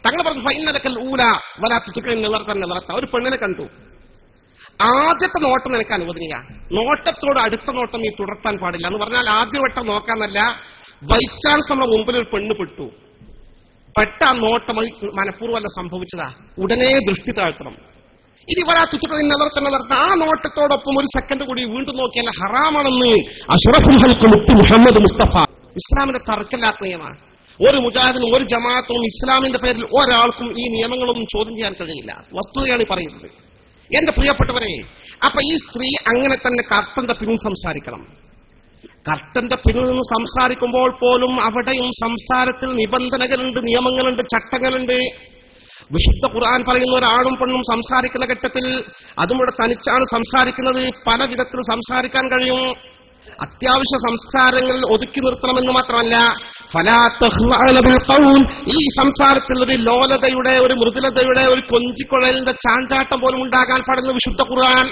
തങ്ങൾ പറഞ്ഞു, ഫൈനലക്കൽ ഊല വലാ തുതുക്കിൻ നിലർത്തൻ നിലർത്ത. ഒരു പെണ്ണിനെ കണ്ടു, ആദ്യത്തെ നോട്ടം നിനക്ക് അനുവദനീയ, നോട്ടത്തോട് അടുത്ത നോട്ടം നീ തുടർത്താൻ പാടില്ല എന്ന് പറഞ്ഞാൽ ആദ്യവട്ടം നോക്കാന്നല്ല. ബൈ ചാൻസ് നമ്മുടെ മുമ്പിൽ ഒരു പെണ്ണ് പെട്ട ആ നോട്ടം മനഃപൂർവ്വമല്ല സംഭവിച്ചതാ, ഉടനെ ദൃഷ്ടി താഴ്ത്തണം. ഇനി വരാ തുത്തുക്കളിൽ നിലർത്ത ആ നോട്ടത്തോടൊപ്പം ഒരു സെക്കൻഡ് കൂടി വീണ്ടും നോക്കിയാൽ ഹറാമാണെന്ന് അഷ്റഫുൽ ഖൽഖ് മുത്ത് മുഹമ്മദ് മുസ്തഫ. ഇസ്ലാമിന്റെ തർക്കമില്ലാത്ത നിയമമാണ്. ഒരു മുജാഹിദിനും ഒരു ജമാഅത്തും ഇസ്ലാമിന്റെ പേരിൽ ഒരാൾക്കും ഈ നിയമങ്ങളൊന്നും ചോദ്യം ചെയ്യാൻ കഴിയില്ല. വസ്തുതയാണ് ഈ പറയുന്നത്. എന്റെ പ്രിയപ്പെട്ടവരെ, അപ്പൊ ഈ സ്ത്രീ അങ്ങനെ തന്നെ കർട്ടന്റെ പിന്നിൽ സംസാരിക്കണം. കർട്ടന്റെ പിന്നിൽ നിന്ന് സംസാരിക്കുമ്പോൾ പോലും അവിടെയും സംസാരത്തിൽ നിബന്ധനകളുണ്ട്, നിയമങ്ങളുണ്ട്, ചട്ടങ്ങളുണ്ട്. വിശുദ്ധ ഖുർആൻ പറയുന്ന ഒരാണും പെണ്ണും സംസാരിക്കുന്ന ഘട്ടത്തിൽ അതും ഇവിടെ തനിച്ചാണ് സംസാരിക്കുന്നത്. പല വിധത്തിൽ സംസാരിക്കാൻ കഴിയും. അത്യാവശ്യ സംസ്കാരങ്ങളിൽ ഒതുക്കി നിർത്തണമെന്ന് മാത്രമല്ല, ഫലാ തഖ്ളഅന ബിൽ ഖൗൽ, ഈ സംസാരത്തിൽ ഒരു ലോലതയുടെ, ഒരു മൃദുലതയുടെ, ഒരു കൊഞ്ചിക്കൊഴലിന്റെ ചാഞ്ചാട്ടം പോലും ഉണ്ടാകാൻ പാടുന്ന വിശുദ്ധ ഖുർആൻ.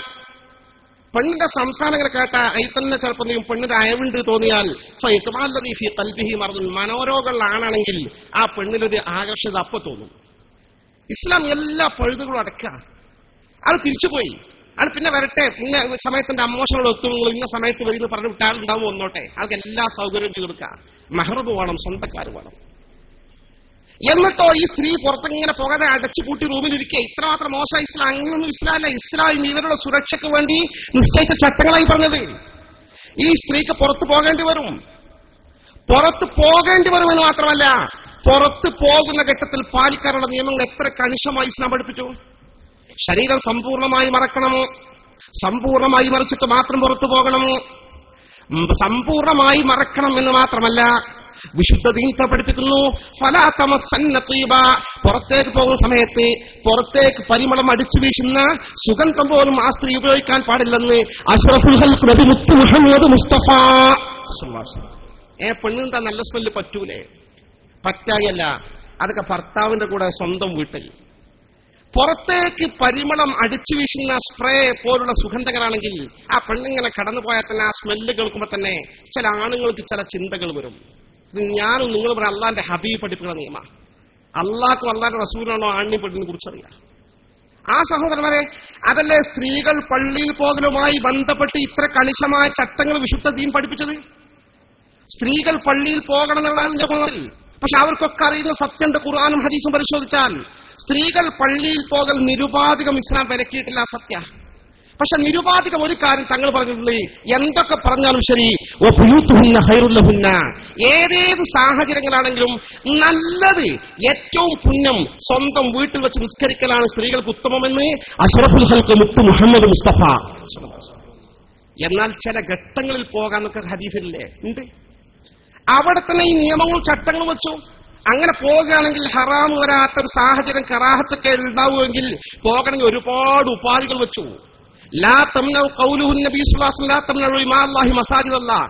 പെണ്ണിന്റെ സംസാരം ഇങ്ങനെ കേട്ട അതിൽ തന്നെ ചിലപ്പോൾ പെണ്ണിന്റെ അയവുണ്ട് തോന്നിയാൽ ഫീ ഖൽബിഹി മർദുൻ, മനോരോഗമുള്ള ആണാണെങ്കിൽ ആ പെണ്ണിനൊരു ആകർഷത അപ്പൊ തോന്നും. ഇസ്ലാം എല്ലാ പഴുതുകളും അടക്കുക. അത് തിരിച്ചുപോയി, അത് പിന്നെ വരട്ടെ, പിന്നെ സമയത്തിന്റെ അമോഷണങ്ങൾ എത്തും, നിങ്ങൾ ഇന്ന സമയത്ത് വരുന്ന പറഞ്ഞു വിട്ടാൽ ഉണ്ടാവും, വന്നോട്ടെ. അവർക്ക് എല്ലാ സൗകര്യവും ചെയ്ത് കൊടുക്കുക. മെഹ്റബ് വേണം, സ്വന്തക്കാർ വേണം. എന്നിട്ടോ ഈ സ്ത്രീ പുറത്തിങ്ങനെ പോകാതെ അടച്ചുപൂട്ടി റൂമിലിരിക്കുക. ഇത്രമാത്രം മോശം ഇസ്ലാം. അങ്ങനെയൊന്നും ഇസ്ലാമല്ല. ഇസ്ലാം ഇവരുടെ സുരക്ഷയ്ക്ക് വേണ്ടി നിശ്ചയിച്ച ചട്ടങ്ങളായി പറഞ്ഞത്. ഈ സ്ത്രീക്ക് പുറത്തു പോകേണ്ടി വരും. പുറത്ത് പോകേണ്ടി വരുമെന്ന് മാത്രമല്ല, പുറത്ത് പോകുന്ന ഘട്ടത്തിൽ പാലിക്കാനുള്ള നിയമങ്ങൾ എത്ര കണിശമായി ഇസ്ലാം പഠിപ്പിച്ചു. ശരീരം സമ്പൂർണമായി മറക്കണം, സമ്പൂർണമായി മറിച്ചിട്ട് മാത്രം പുറത്തു പോകണം. സമ്പൂർണമായി മറക്കണം എന്ന് മാത്രമല്ല, വിശുദ്ധ ദീൻ പഠിപ്പിക്കുന്നു ഫലാ തമസ്സന്ന തീബ, പുറത്തേക്ക് പോകുന്ന സമയത്ത് പുറത്തേക്ക് പരിമളം അടിച്ചു വീശുന്ന സുഗന്ധം പോലും ആ സ്ത്രീ ഉപയോഗിക്കാൻ പാടില്ലെന്ന് അഷ്റഫുൽ ഖൽഖ് നബി മുത്ത് മുഹമ്മദ് മുസ്തഫ. പെണ്ണെന്താ നല്ല സ്മെല്ല് പറ്റൂലേ? പറ്റായല്ല, അതൊക്കെ ഭർത്താവിന്റെ കൂടെ സ്വന്തം വീട്ടിൽ. പുറത്തേക്ക് പരിമളം അടിച്ചു വീശുന്ന സ്പ്രേ പോലുള്ള സുഗന്ധങ്ങളാണെങ്കിൽ ആ പെണ്ണിങ്ങനെ കടന്നുപോയാൽ തന്നെ ആ സ്മെല്ല് കേൾക്കുമ്പോൾ തന്നെ ചില ആണുങ്ങൾക്ക് ചില ചിന്തകൾ വരും. ഞാനും നിങ്ങൾ ഇവിടെ അള്ളാന്റെ ഹബീബ് പഠിപ്പിക്കുന്ന നിയമ. അള്ളാഹ്ക്കും അള്ളാന്റെ റസൂലാണോ ആണിനെ പെണ്ണിനെ കുറിച്ചറിയാം. ആ സഹോദരന്മാരെ, അതല്ലേ സ്ത്രീകൾ പള്ളിയിൽ പോകലുമായി ബന്ധപ്പെട്ട് ഇത്ര കണിശമായ ചട്ടങ്ങൾ വിശുദ്ധ ദീൻ പഠിപ്പിച്ചത്. സ്ത്രീകൾ പള്ളിയിൽ പോകണം എന്നുള്ളതിന്റെ ഗുണത്തിൽ. പക്ഷെ അവർക്കൊക്കെ അറിയുന്ന സത്യന്റെ ഖുർആനും ഹദീസും പരിശോധിച്ചാൽ സ്ത്രീകൾ പള്ളിയിൽ പോകൽ നിരുപാധികം ഇസ്ലാം വിലക്കിയിട്ടില്ല, സത്യ. പക്ഷെ നിരുപാധികം ഒരു കാര്യം തങ്ങൾ പറഞ്ഞിട്ടുള്ളത്, എന്തൊക്കെ പറഞ്ഞാലും ശരി, ഏതേത് സാഹചര്യങ്ങളാണെങ്കിലും നല്ലത്, ഏറ്റവും പുണ്യം സ്വന്തം വീട്ടിൽ വെച്ച് നിസ്കരിക്കലാണ് സ്ത്രീകൾക്ക് ഉത്തമമെന്ന് അഷ്റഫുൽ ഖൽഖ് മുത്ത് മുഹമ്മദ് മുസ്തഫ. എന്നാൽ ചില ഘട്ടങ്ങളിൽ പോകാന്നൊക്കെ ഹദീസില്ലേ ഉണ്ട്. അവിടെ തന്നെ ഈ നിയമങ്ങളും ചട്ടങ്ങളും വെച്ചു. അങ്ങനെ പോകുകയാണെങ്കിൽ ഹറാം വരാത്തൊരു സാഹചര്യം, കറാഹത്തൊക്കെ ഉണ്ടാവുമെങ്കിൽ പോകണമെങ്കിൽ ഒരുപാട് ഉപാധികൾ വെച്ചു. ലാ തംനഉ ഖൗലുഹു നബി സ്വല്ലല്ലാഹു അലൈഹി വസല്ലം ലാ തംനഉ ഇമാഅല്ലാഹി മസാജിദല്ലാഹ്,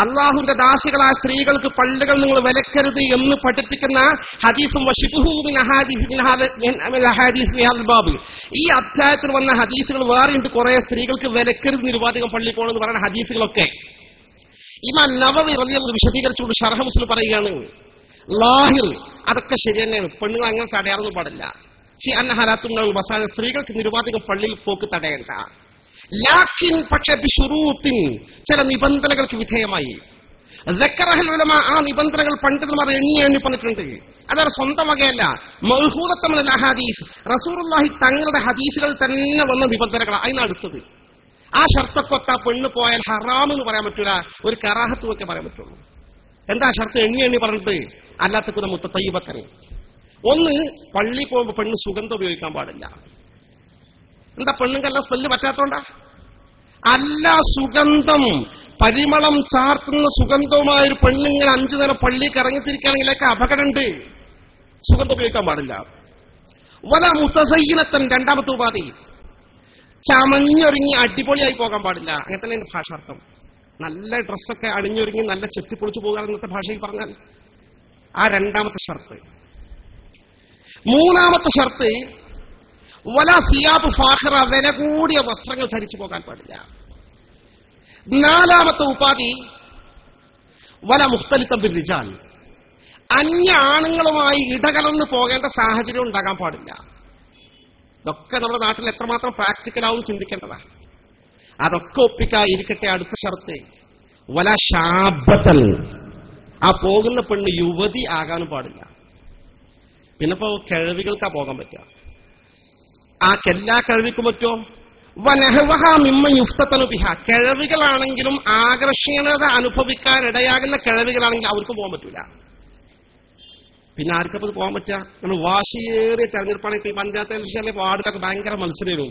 അള്ളാഹുവിന്റെ ദാസികളായ സ്ത്രീകൾക്ക് പള്ളികൾ നിങ്ങൾ വിലക്കരുത് എന്ന് പഠിപ്പിക്കുന്ന ഹദീസും വശിബുഹു മിൻ അഹാദീസ് ഫിൽ ബാബ്. ഈ അധ്യായത്തിൽ വന്ന ഹദീസുകൾ വേറെയുണ്ട്. കുറെ സ്ത്രീകൾക്ക് വിലക്കരുത് നിരുപാധികം പള്ളി പോകണമെന്ന് പറയുന്ന ഹദീസുകളൊക്കെ ഇമാം നവവി റളിയല്ലാഹു വിശദീകരിച്ചുകൊണ്ട് ശർഹ് മുസ്ലിം പറയുകയാണ്, ലാഹിർ അതൊക്കെ ശരി തന്നെയാണ്, പെണ്ണുങ്ങൾ അങ്ങനെ തടയാറൊന്നും പാടില്ല. സ്ത്രീകൾക്ക് നിരുപാധികം പള്ളിയിൽ പോക്ക് തടയേണ്ട. ലാക്കിൻ പക്ഷെ ബിശുറൂത്തിൻ, ചില നിബന്ധനകൾക്ക് വിധേയമായി. ആ നിബന്ധനകൾ പണ്ഡിതന്മാർ എണ്ണി പറഞ്ഞിട്ടുണ്ട്. അതാണ് സ്വന്തം വകയല്ല, മൗഹൂദത്തമിൽ ഹദീസ്, റസൂലുള്ളാഹി തങ്ങളുടെ ഹദീസുകൾ തന്നെ വന്ന നിബന്ധനകളാണ്. അതിനടുത്തത് ആ ഷർത്തൊക്കെ പെണ്ണ് പോയാൽ ഹറാം എന്ന് പറയാൻ പറ്റൂല, ഒരു കറാഹത്തും ഒക്കെ പറയാൻ പറ്റുള്ളൂ. എന്താ ഷർത്ത് എണ്ണി പറഞ്ഞിട്ട്? അല്ലാത്തക്കുന്ന മുത്തത്തയ്യിബത്തന്. ഒന്ന്, പള്ളി പോകുമ്പോൾ പെണ്ണ് സുഗന്ധം ഉപയോഗിക്കാൻ പാടില്ല. എന്താ പെണ്ണുങ്കെല്ലാം സ്മെല്ല് പറ്റാത്തോണ്ടാ? അല്ല, സുഗന്ധം പരിമളം ചാർത്തുന്ന സുഗന്ധവുമായ ഒരു പെണ്ണിങ്ങനെ 5 നേരം പള്ളിക്ക് ഇറങ്ങിത്തിരിക്കുകയാണെങ്കിലൊക്കെ അപകടമുണ്ട്. സുഗന്ധം ഉപയോഗിക്കാൻ പാടില്ല. വല മുത്തസയ്യിനത്തൻ, രണ്ടാമത്തെ ഉപാധി, ചമഞ്ഞൊരുങ്ങി അടിപൊളിയായി പോകാൻ പാടില്ല. അങ്ങനെ തന്നെ എന്റെ ഭാഷാർത്ഥം. നല്ല ഡ്രസ്സൊക്കെ അണിഞ്ഞൊരുങ്ങി നല്ല ചെത്തിപ്പൊളിച്ചു പോകാൻ ഇന്നത്തെ ഭാഷയിൽ പറഞ്ഞാൽ ആ രണ്ടാമത്തെ ഷർത്ത്. മൂന്നാമത്തെ ഷർത്ത്, വല സിയാബ് ഫാഖിറ, വില കൂടിയ വസ്ത്രങ്ങൾ ധരിച്ചു പോകാൻ പാടില്ല. നാലാമത്തെ ഉപാധി, വല മുഖ്തലിത്തം ബിർ റിജാൽ, അന്യ ആണുങ്ങളുമായി ഇടകലർന്ന് പോകേണ്ട സാഹചര്യം ഉണ്ടാകാൻ പാടില്ല. ഇതൊക്കെ നമ്മുടെ നാട്ടിൽ എത്രമാത്രം പ്രാക്ടിക്കലാവും ചിന്തിക്കേണ്ടതാണ്. അതൊക്കെ ഒപ്പിക്കാതിരിക്കട്ടെ. അടുത്ത ഷർത്ത്, വല ഷാബത്തൽ, ആ പോകുന്ന പെണ്ണ് യുവതി ആകാനും പാടില്ല. പിന്നെപ്പോ കിഴവികൾക്കാ പോകാൻ പറ്റുക. ആ എല്ലാ കിഴവിക്കും പറ്റുമോ? വനഹവഹ മിമ്മ യുഫ്തതനു ബിഹ, കിഴവികളാണെങ്കിലും ആകർഷണീയത അനുഭവിക്കാൻ ഇടയാകുന്ന കിഴവികളാണെങ്കിൽ അവർക്കും പോകാൻ പറ്റൂല. പിന്നെ ആർക്കപ്പോൾ പോകാൻ പറ്റുക? നമ്മൾ വാശിയേറിയ തെരഞ്ഞെടുപ്പാണ്. ഇപ്പൊ ഈ പഞ്ചായത്ത് ഇലക്ഷനിലെ വാർഡിലൊക്കെ ഭയങ്കര മത്സരവും.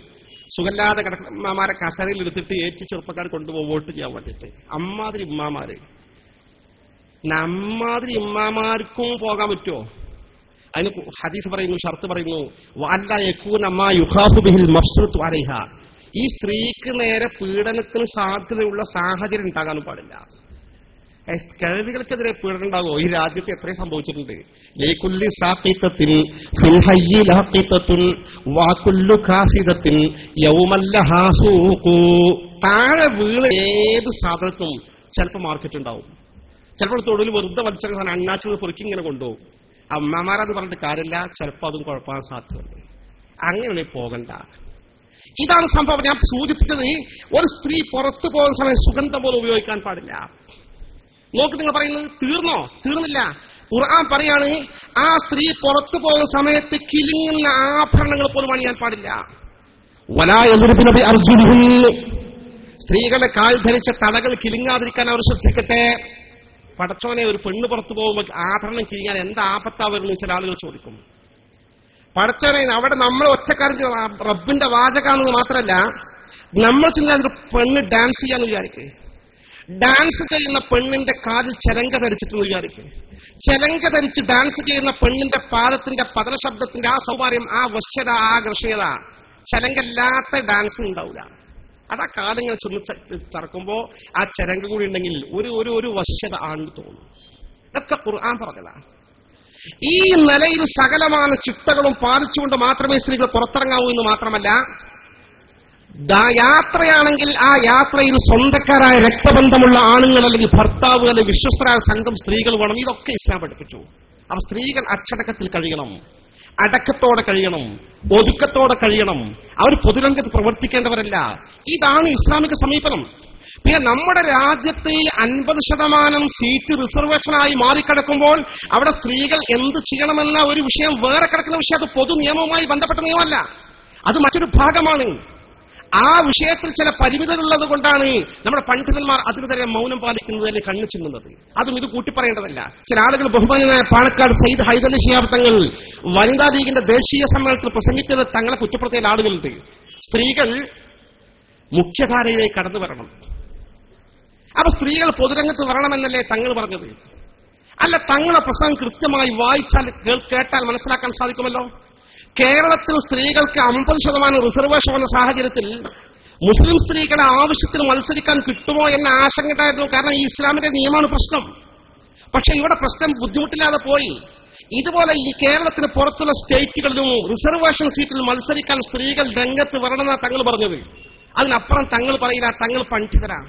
സുഖല്ലാതെ കിടക്കുന്ന ഉമ്മാമാരെ കസരയിൽ എടുത്തിട്ട് ഏറ്റി ചെറുപ്പക്കാർ കൊണ്ടുപോകും വോട്ട് ചെയ്യാൻ വേണ്ടിയിട്ട്. അമ്മാതിരി ഉമ്മാമാര്. നമ്മാതിരി ഉമ്മാമാർക്കും പോകാൻ പറ്റുമോ? അതിന് ഹദീസ് പറയുന്നു, ഷർത്ത് പറയുന്നു, വഅല്ല യകൂന മാ യുഖാഫു ബിഹിൽ മഫ്സദത്തു അലൈഹ. ഈ സ്ത്രീക്ക് നേരെ പീഡനത്തിന് സാധ്യതയുള്ള സാഹചര്യം ഉണ്ടാകാനും പാടില്ല. കഴിവുകൾക്കെതിരെ പീഡനം ഉണ്ടാകുമോ? ഈ രാജ്യത്ത് എത്രയും സംഭവിച്ചിട്ടുണ്ട്. ലീകുല്ലി സാഖിതത്തിൻ ഫിൽ ഹയ്യി ലഹഖിതത്തുൻ വകുല്ലു ഖാസിദത്തിൻ യൗമല്ലഹാ സൂഖു. താഴെ വീണ ഏത് സാധനത്തും ചിലപ്പോൾ മാർക്കറ്റ് ഉണ്ടാവും. ചിലപ്പോൾ തൊഴിൽ വെറുതെ വലിച്ച അണ്ണാച്ചു പൊറുക്കി ഇങ്ങനെ കൊണ്ടുപോകും. അമ്മമാരത് പറഞ്ഞിട്ട് കാര്യമില്ല, ചിലപ്പോൾ അതും കുഴപ്പമാകാൻ സാധ്യതയുണ്ട്. അങ്ങനെ പോകണ്ട. ഇതാണ് സംഭവം. ഞാൻ സൂചിപ്പിച്ചത്, ഒരു സ്ത്രീ പുറത്തു പോകുന്ന സമയം സുഗന്ധം പോലും ഉപയോഗിക്കാൻ പാടില്ല. നോക്ക്, നിങ്ങൾ പറയുന്നത് തീർന്നോ? തീർന്നില്ല. ഖുർആൻ പറയാണ്, ആ സ്ത്രീ പുറത്തു പോകുന്ന സമയത്ത് കിലുങ്ങുന്ന ആഭരണങ്ങൾ പോലും അണിയാൻ പാടില്ല. വലാ യദ്രിബുന ബിഅർജുലിഹിൻ. സ്ത്രീകളുടെ കാൽ ധരിച്ച തടകൾ കിലുങ്ങാതിരിക്കാൻ അവർ ശ്രദ്ധിക്കട്ടെ. പടച്ചോനെ, ഒരു പെണ്ണ് പുറത്തു പോകുമ്പോൾ ആഭരണം കിഴിഞ്ഞാൽ എന്താ ആപത്താ വരുന്നത് ചില ആളുകൾ ചോദിക്കും. പടച്ചോനെ, അവിടെ നമ്മൾ ഒറ്റക്കാര്യം റബ്ബിന്റെ വാചകാണെന്ന് മാത്രമല്ല, നമ്മൾ ചിന്ത ഒരു പെണ്ണ് ഡാൻസ് ചെയ്യാന്ന് വിചാരിക്കുക. ഡാൻസ് ചെയ്യുന്ന പെണ്ണിന്റെ കാതിൽ ചെലങ്ക ധരിച്ചിട്ടെന്ന് വിചാരിക്കുക. ചെലങ്ക ധരിച്ച് ഡാൻസ് ചെയ്യുന്ന പെണ്ണിന്റെ പാദത്തിന്റെ പതനശബ്ദത്തിന്റെ ആ സൗഭാര്യം, ആ വശ്യത, ആ ആകർഷണീയത, ചെലങ്കല്ലാത്ത ഡാൻസ് ഉണ്ടാവില്ല. അതാ കാലിങ്ങനെ ചെന്ന് തറക്കുമ്പോ ആ ചെലങ്ക കൂടി ഉണ്ടെങ്കിൽ ഒരു വശ്യത ആണെന്ന് തോന്നും. ഇതൊക്കെ ഖുർആൻ പറഞ്ഞതാ. ഈ നിലയിൽ സകലമായ ചിട്ടകളും പാലിച്ചുകൊണ്ട് മാത്രമേ സ്ത്രീകൾ പുറത്തിറങ്ങാവൂ എന്ന് മാത്രമല്ല, യാത്രയാണെങ്കിൽ ആ യാത്രയിൽ സ്വന്തക്കാരായ രക്തബന്ധമുള്ള ആണുങ്ങൾ അല്ലെങ്കിൽ ഭർത്താവ് അല്ലെങ്കിൽ വിശ്വസ്തരായ സംഘം സ്ത്രീകൾ വേണം. ഇതൊക്കെ ഇസ്ലാം പഠിപ്പിച്ചു. അപ്പൊ സ്ത്രീകൾ അച്ചടക്കത്തിൽ കഴിയണം, അടക്കത്തോടെ കഴിയണം, ഒതുക്കത്തോടെ കഴിയണം. അവർ പൊതുരംഗത്ത് പ്രവർത്തിക്കേണ്ടവരല്ല. ഇതാണ് ഇസ്ലാമിക സമീപനം. പിന്നെ നമ്മുടെ രാജ്യത്ത് 50% സീറ്റ് റിസർവേഷനായി മാറിക്കിടക്കുമ്പോൾ അവിടെ സ്ത്രീകൾ എന്ത് ചെയ്യണമെന്ന ഒരു വിഷയം വേറെ കിടക്കുന്ന വിഷയം. അത് പൊതു നിയമവുമായി ബന്ധപ്പെട്ട നിയമമല്ല, അത് മറ്റൊരു ഭാഗമാണ്. ആ വിഷയത്തിൽ ചില പരിമിതികളുള്ളത് കൊണ്ടാണ് നമ്മുടെ പണ്ഡിതന്മാർ അതിനെതിരെ മൗനം പാലിക്കുന്നതിൽ കണ്ണു ചിമ്മുന്നത്. അതും ഇത് കൂട്ടിപ്പറയേണ്ടതല്ല. ചില ആളുകൾ, ബഹുമാനായ പാണക്കാട് സയ്യിദ് ഹൈദരലി ശിഹാബ് തങ്ങൾ വനിതാ ലീഗിന്റെ ദേശീയ സമ്മേളനത്തിൽ പ്രസംഗിച്ചത് തങ്ങളെ കുറ്റപ്പെടുത്തിയ ആളുകളുണ്ട്. സ്ത്രീകൾ മുഖ്യധാരയിലേക്ക് കടന്നു വരണം. അപ്പൊ സ്ത്രീകൾ പൊതുരംഗത്ത് വരണമെന്നല്ലേ തങ്ങൾ പറഞ്ഞത്? അല്ല, തങ്ങളുടെ പ്രസംഗം കൃത്യമായി വായിച്ചാൽ കേട്ടാൽ മനസ്സിലാക്കാൻ സാധിക്കുമല്ലോ. കേരളത്തിൽ സ്ത്രീകൾക്ക് 50% റിസർവേഷൻ വന്ന സാഹചര്യത്തിൽ മുസ്ലിം സ്ത്രീകളെ ആവശ്യത്തിന് മത്സരിക്കാൻ കിട്ടുമോ എന്ന ആശങ്ക ഉണ്ടായിരുന്നു. കാരണം ഈ ഇസ്ലാമിക നിയമമാണ് പ്രശ്നം. പക്ഷെ ഇവിടെ പ്രശ്നം ബുദ്ധിമുട്ടില്ലാതെ പോയി. ഇതുപോലെ ഈ കേരളത്തിന് പുറത്തുള്ള സ്റ്റേറ്റുകളിലും റിസർവേഷൻ സീറ്റിൽ മത്സരിക്കാൻ സ്ത്രീകൾ രംഗത്ത് വരണമെന്നാണ് തങ്ങൾ പറഞ്ഞത്. അതിനപ്പുറം തങ്ങൾ പറയില്ല. തങ്ങൾ പണ്ഡിതരാ.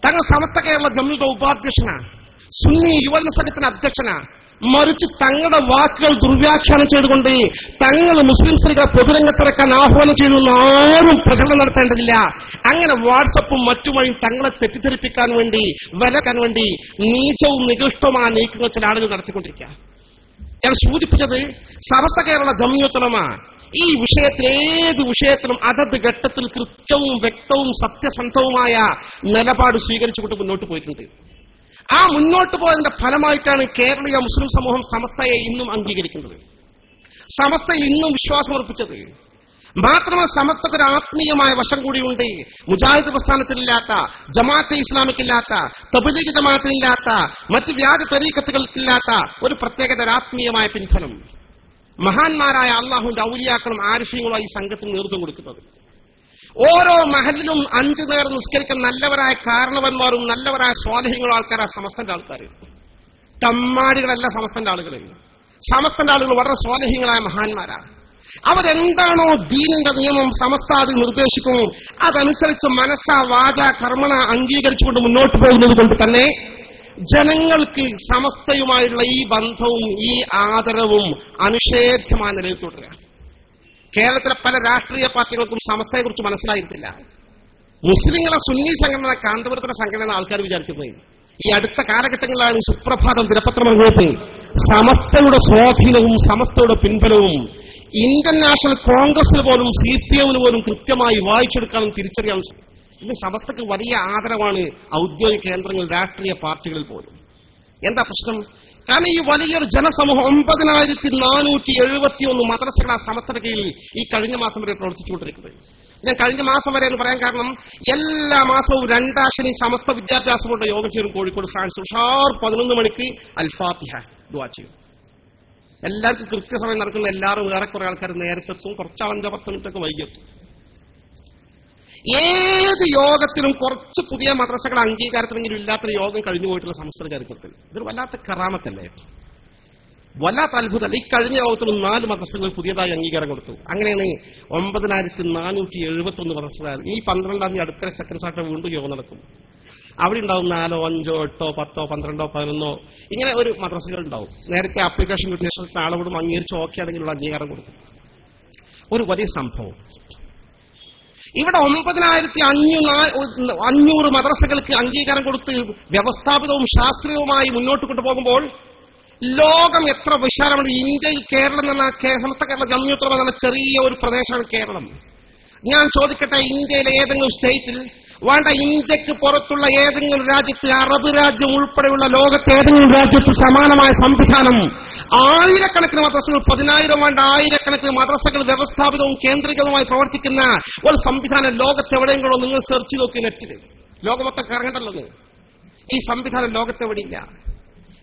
തങ്ങൾ സമസ്ത കേരള ജമ്മിയുടെ ഉപാധ്യക്ഷനാ, സുന്നി യുവജന സംഘത്തിന് അധ്യക്ഷനാ. മറിച്ച് തങ്ങളുടെ വാക്കുകൾ ദുർവ്യാഖ്യാനം ചെയ്തുകൊണ്ട് തങ്ങൾ മുസ്ലിം സ്ത്രീകളെ പൊതുരംഗത്തിറക്കാൻ ആഹ്വാനം ചെയ്തു ആരും പ്രകടനം നടത്തേണ്ടതില്ല. അങ്ങനെ വാട്സപ്പും മറ്റുവഴിയും തങ്ങളെ തെറ്റിദ്ധരിപ്പിക്കാൻ വേണ്ടി, വിലക്കാൻ വേണ്ടി നീചവും നികൃഷ്ടവുമായ നീക്കങ്ങൾ ചില ആളുകൾ നടത്തിക്കൊണ്ടിരിക്കുക. ഞാൻ സൂചിപ്പിച്ചത് സമസ്ത കേരള ജംഇയ്യത്തുൽ ഉലമ ഈ വിഷയത്തിൽ, ഏത് വിഷയത്തിലും അതത് ഘട്ടത്തിൽ കൃത്യവും വ്യക്തവും സത്യസന്ധവുമായ നിലപാട് സ്വീകരിച്ചുകൊണ്ട് മുന്നോട്ട് പോയിട്ടുണ്ട്. ആ മുന്നോട്ട് പോയതിന്റെ ഫലമായിട്ടാണ് കേരളീയ മുസ്ലിം സമൂഹം സമസ്തയെ ഇന്നും അംഗീകരിക്കുന്നത്, സമസ്തയിൽ ഇന്നും വിശ്വാസമർപ്പിച്ചത്. മാത്രമല്ല, സമസ്തക്ക് ഒരു ആത്മീയമായ വശം കൂടിയുണ്ട്. മുജാഹിദ് പ്രസ്ഥാനത്തിലില്ലാത്ത, ജമാഅത്തെ ഇസ്ലാമിക്കില്ലാത്ത, തബ്ലീഗ് ജമാഅത്തിനില്ലാത്ത, മറ്റ് വ്യാജ തരീഖത്തുകൾക്കില്ലാത്ത ഒരു പ്രത്യേകത, ആത്മീയമായ പിൻഫലം. മഹാന്മാരായ അള്ളാഹുവിന്റെ ഔലിയാക്കളും ആരിഫീങ്ങളും ഈ സംഘത്തിന് നേതൃത്വം കൊടുക്കുന്നത്. ഓരോ മഹലിലും 5 നേരം നിസ്കരിക്കുന്ന നല്ലവരായ കാരണവന്മാരും നല്ലവരായ സ്വാലിഹീങ്ങളും ആൾക്കാരാ സമസ്തന്റെ ആൾക്കാർ. തമ്മാടികളല്ല സമസ്തന്റെ ആളുകൾ. സമസ്തന്റെ ആളുകൾ വളരെ സ്വാലിഹീങ്ങളായ മഹാന്മാരാ. അവരെന്താണോ ദീനിന്റെ നിയമം സമസ്ത അത് നിർദ്ദേശിക്കും, അതനുസരിച്ച് മനസ്സാ വാച കർമ്മണ അംഗീകരിച്ചുകൊണ്ട് മുന്നോട്ട് പോകുന്നത് കൊണ്ട് തന്നെ ജനങ്ങൾക്ക് സമസ്തയുമായുള്ള ഈ ബന്ധവും ഈ ആദരവും അനിഷേധ്യമായ നിലയിൽ തുടരുക. കേരളത്തിലെ പല രാഷ്ട്രീയ പാർട്ടികൾക്കും സമസ്തയെക്കുറിച്ച് മനസ്സിലായിരുന്നില്ല. മുസ്ലിങ്ങളെ സുന്നി സംഘടന, കാന്തപുരത്തിലെ സംഘടന ആൾക്കാർ വിചാരിക്കുന്നത് ഈ അടുത്ത കാലഘട്ടങ്ങളിലാണ് സുപ്രഭാതം ദിനപത്രം ഇറങ്ങിയപ്പോൾ സമസ്തയുടെ സ്വാധീനവും സമസ്തയുടെ പിൻബലവും ഇന്ത്യൻ നാഷണൽ കോൺഗ്രസിന് പോലും CPM പോലും കൃത്യമായി വായിച്ചെടുക്കാനും തിരിച്ചറിയാനും. ഇന്ന് സമസ്തക്ക് വലിയ ആദരവാണ് ഔദ്യോഗിക കേന്ദ്രങ്ങൾ, രാഷ്ട്രീയ പാർട്ടികളിൽ പോലും. എന്താ പ്രശ്നം? കാരണം ഈ വലിയൊരു ജനസമൂഹം 9471 മദ്രസകളാ സമസ്തയുടെ കീഴിൽ ഈ കഴിഞ്ഞ മാസം വരെ പ്രവർത്തിച്ചുകൊണ്ടിരിക്കുന്നത്. ഞാൻ കഴിഞ്ഞ മാസം വരെ എന്ന് പറയാൻ കാരണം, എല്ലാ മാസവും 2 ശനി സമസ്ത വിദ്യാഭ്യാസ ബോർഡ് യോഗം ചെയ്യും കോഴിക്കോട് ഫ്രാൻസ്. ഉഷാർ 11 മണിക്ക് അൽ-ഫാത്തിഹ ദുആ ചെയ്യും. എല്ലാവർക്കും കൃത്യസമയം നടക്കുന്ന, എല്ലാവരും വേറെ കുറെ ആൾക്കാർ നേരത്തെ എത്തും, കുറച്ച് 5-10 മിനിറ്റൊക്കെ വൈകിയെത്തും. ഏത് യോഗത്തിലും കുറച്ച് പുതിയ മദ്രസകൾ അംഗീകാരത്തിലെങ്കിലും ഇല്ലാത്തൊരു യോഗം കഴിഞ്ഞു പോയിട്ടുള്ള സമസ്ത ചരിത്രത്തിൽ ഇതൊരു വല്ലാത്ത കറാമത്തല്ലേ, വല്ലാത്ത അത്ഭുതമല്ല. ഈ കഴിഞ്ഞ യോഗത്തിൽ 4 മദ്രസകൾ പുതിയതായി അംഗീകാരം കൊടുത്തു. അങ്ങനെയാണ് 9471 മദ്രസകൾ. ഈ 12-ാം തീയതി അടുത്ത സെക്കൻഡ് സാറ്റർഡേ വീണ്ടും യോഗം നടക്കും. അവിടെ ഉണ്ടാവും 4, 5, 8, 10, 12, 11 ഇങ്ങനെ ഒരു മദ്രസകൾ ഉണ്ടാവും. നേരത്തെ ആപ്ലിക്കേഷൻ കിട്ടിയ ആളോടും അംഗീകരിച്ച് ഓക്കെ ആണെങ്കിലുള്ള അംഗീകാരം കൊടുക്കും. ഒരു വലിയ സംഭവം. ഇവിടെ 9500 മദ്രസകൾക്ക് അംഗീകാരം കൊടുത്ത് വ്യവസ്ഥാപിതവും ശാസ്ത്രീയവുമായി മുന്നോട്ട് കൊണ്ടുപോകുമ്പോൾ ലോകം എത്ര വിശാലമാണ്. ഇന്ത്യയിൽ കേരളം എന്ന സമസ്ത കേരള ജംഇയ്യത്തുൽ എന്ന ചെറിയ ഒരു പ്രദേശമാണ് കേരളം. ഞാൻ ചോദിക്കട്ടെ, ഇന്ത്യയിലെ ഏതെങ്കിലും സ്റ്റേറ്റിൽ വേണ്ട, ഇന്ത്യക്ക് പുറത്തുള്ള ഏതെങ്കിലും രാജ്യത്ത്, അറബ് രാജ്യം ഉൾപ്പെടെയുള്ള ലോകത്തെ ഏതെങ്കിലും രാജ്യത്ത് സമാനമായ സംവിധാനം, ആയിരക്കണക്കിന് മദ്രസകൾ, 10,000 വേണ്ട 1000കണക്കിന് മദ്രസകൾ വ്യവസ്ഥാപിതവും കേന്ദ്രീകൃതവുമായി പ്രവർത്തിക്കുന്ന ഒരു സംവിധാനം ലോകത്തെവിടെയെങ്കിലോ നിങ്ങൾ സെർച്ച് ചെയ്ത് നോക്കി നെറ്റില്. ലോകമൊത്തം കറങ്ങണ്ടല്ലോ. ഈ സംവിധാനം ലോകത്തെവിടെയില്ല.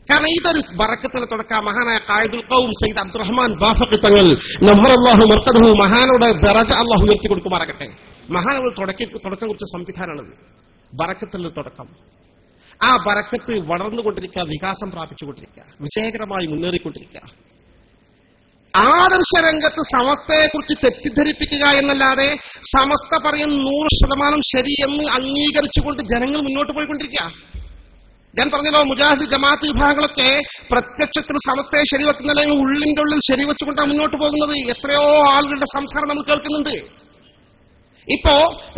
കാരണം ഇതൊരു ബറക്കത്തിലെ തുടക്കം. മഹാനായ ഖായിദുൽ ഖൗം സയ്യിദ് അബ്ദുറഹ്മാൻ ബാഫഖി തങ്ങൾ നവ്വറല്ലാഹു മർഖദഹു, മഹാനോട് ദറജ അല്ലാഹു ഉയർത്തി കൊടുക്കുമാറാകട്ടെ. മഹാനോട് തുടക്കം കുറിച്ച സംവിധാനമാണത്. ബറക്കത്തിലെ തുടക്കം. ആ ബറക്കത്ത് വളർന്നുകൊണ്ടിരിക്കുക, വികാസം പ്രാപിച്ചുകൊണ്ടിരിക്കുക, വിജയകരമായി മുന്നേറിക്കൊണ്ടിരിക്കുക. ആദർശരംഗത്ത് സമസ്തയെക്കുറിച്ച് തെറ്റിദ്ധരിപ്പിക്കുക എന്നല്ലാതെ സമസ്ത പറയും 100% ശരിയെന്ന് അംഗീകരിച്ചുകൊണ്ട് ജനങ്ങൾ മുന്നോട്ട് പോയിക്കൊണ്ടിരിക്കുക. ഞാൻ പറഞ്ഞല്ലോ, മുജാഹിദ് ജമാഅത്ത് വിഭാഗങ്ങളൊക്കെ പ്രത്യക്ഷത്തിൽ സമസ്തയെ ശരിവെക്കുന്നില്ലെങ്കിൽ ഉള്ളിന്റെ ഉള്ളിൽ ശരിവെച്ചുകൊണ്ടാണ് മുന്നോട്ട് പോകുന്നത്. എത്രയോ ആളുകളുടെ സംസാരം നമ്മൾ കേൾക്കുന്നുണ്ട്. ഇപ്പോ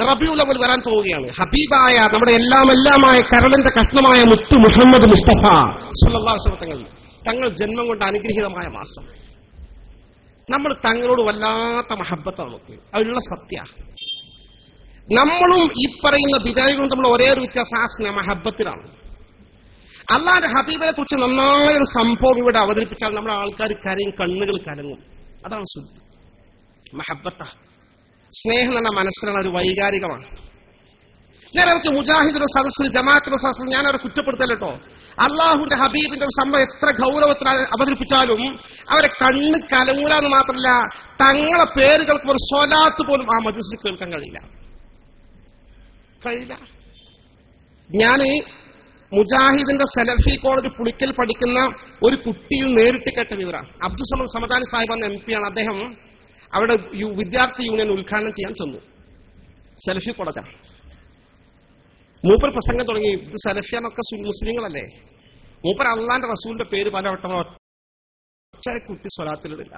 റബീഉൽ അവ്വൽ വരാൻ പോവുകയാണ്. ഹബീബായ നമ്മുടെ എല്ലാമായ കരളിന്റെ കഷ്ണമായ മുത്തു മുഹമ്മദ് മുസ്തഫ സ്വല്ലല്ലാഹു അലൈഹി വസല്ലം തങ്ങൾ ജന്മം കൊണ്ട് അനുഗ്രഹീതമായ മാസം. നമ്മൾ തങ്ങളോട് വല്ലാത്ത മഹബത്താണ് നമുക്ക്. അതിലുള്ള സത്യ. നമ്മളും ഈ പറയുന്ന ബിദഅകളും തമ്മിൽ ഒരേ ഒരു വ്യത്യാസം മഹബത്തിലാണ്. അല്ലാഹുവിന്റെ ഹബീബിനെ കുറിച്ച് നന്നായൊരു സംഭവം ഇവിടെ അവതരിപ്പിച്ചാൽ നമ്മുടെ ആൾക്കാർ കരയും, കണ്ണുകൾ കലങ്ങും. അതാണ് സുദ്ദ് മഹബത്ത. സ്നേഹം എന്ന മനസ്സിലാണ്, ഒരു വൈകാരികമാണ്. ഞാൻ അവർക്ക് മുജാഹിദിന്റെ സദസ്സിൽ, ജമാഅത്തിന്റെ സദസ്സിൽ ഞാൻ അവരെ കുറ്റപ്പെടുത്തല്ലോ. അള്ളാഹുവിന്റെ ഹബീബിന്റെ ഒരു സംഭവം എത്ര ഗൗരവത്തിൽ അവതരിപ്പിച്ചാലും അവരെ കണ്ണ് കലങ്ങൂല എന്ന് മാത്രമല്ല, തങ്ങളെ പേരുകൾക്ക് ഒരു സ്വലാത്ത് പോലും ആ മജ്‌ലിസിൽ കേൾക്കാൻ കഴിയില്ല. ഞാൻ മുജാഹിദിന്റെ സലഫി കോളേജ് പുളിക്കൽ പഠിക്കുന്ന ഒരു കുട്ടിയിൽ നേരിട്ട് കേട്ട വിവരം. അബ്ദുൽ സമദ് സമദാനി സാഹിബ് എന്ന MP ആണ്. അദ്ദേഹം അവിടെ വിദ്യാർത്ഥി യൂണിയൻ ഉദ്ഘാടനം ചെയ്യാൻ ചെന്നു. സലഫി കോളേജാണ്. മൂപ്പർ പ്രസംഗം തുടങ്ങി. ഇത് സലഫിയാനൊക്കെ മുസ്ലിങ്ങളല്ലേ. മൂപ്പർ അള്ളാന്റെ റസൂലിന്റെ പേര് പലവട്ടം ഒറ്റ കുട്ടി സ്വലാത്തിലിടില്ല.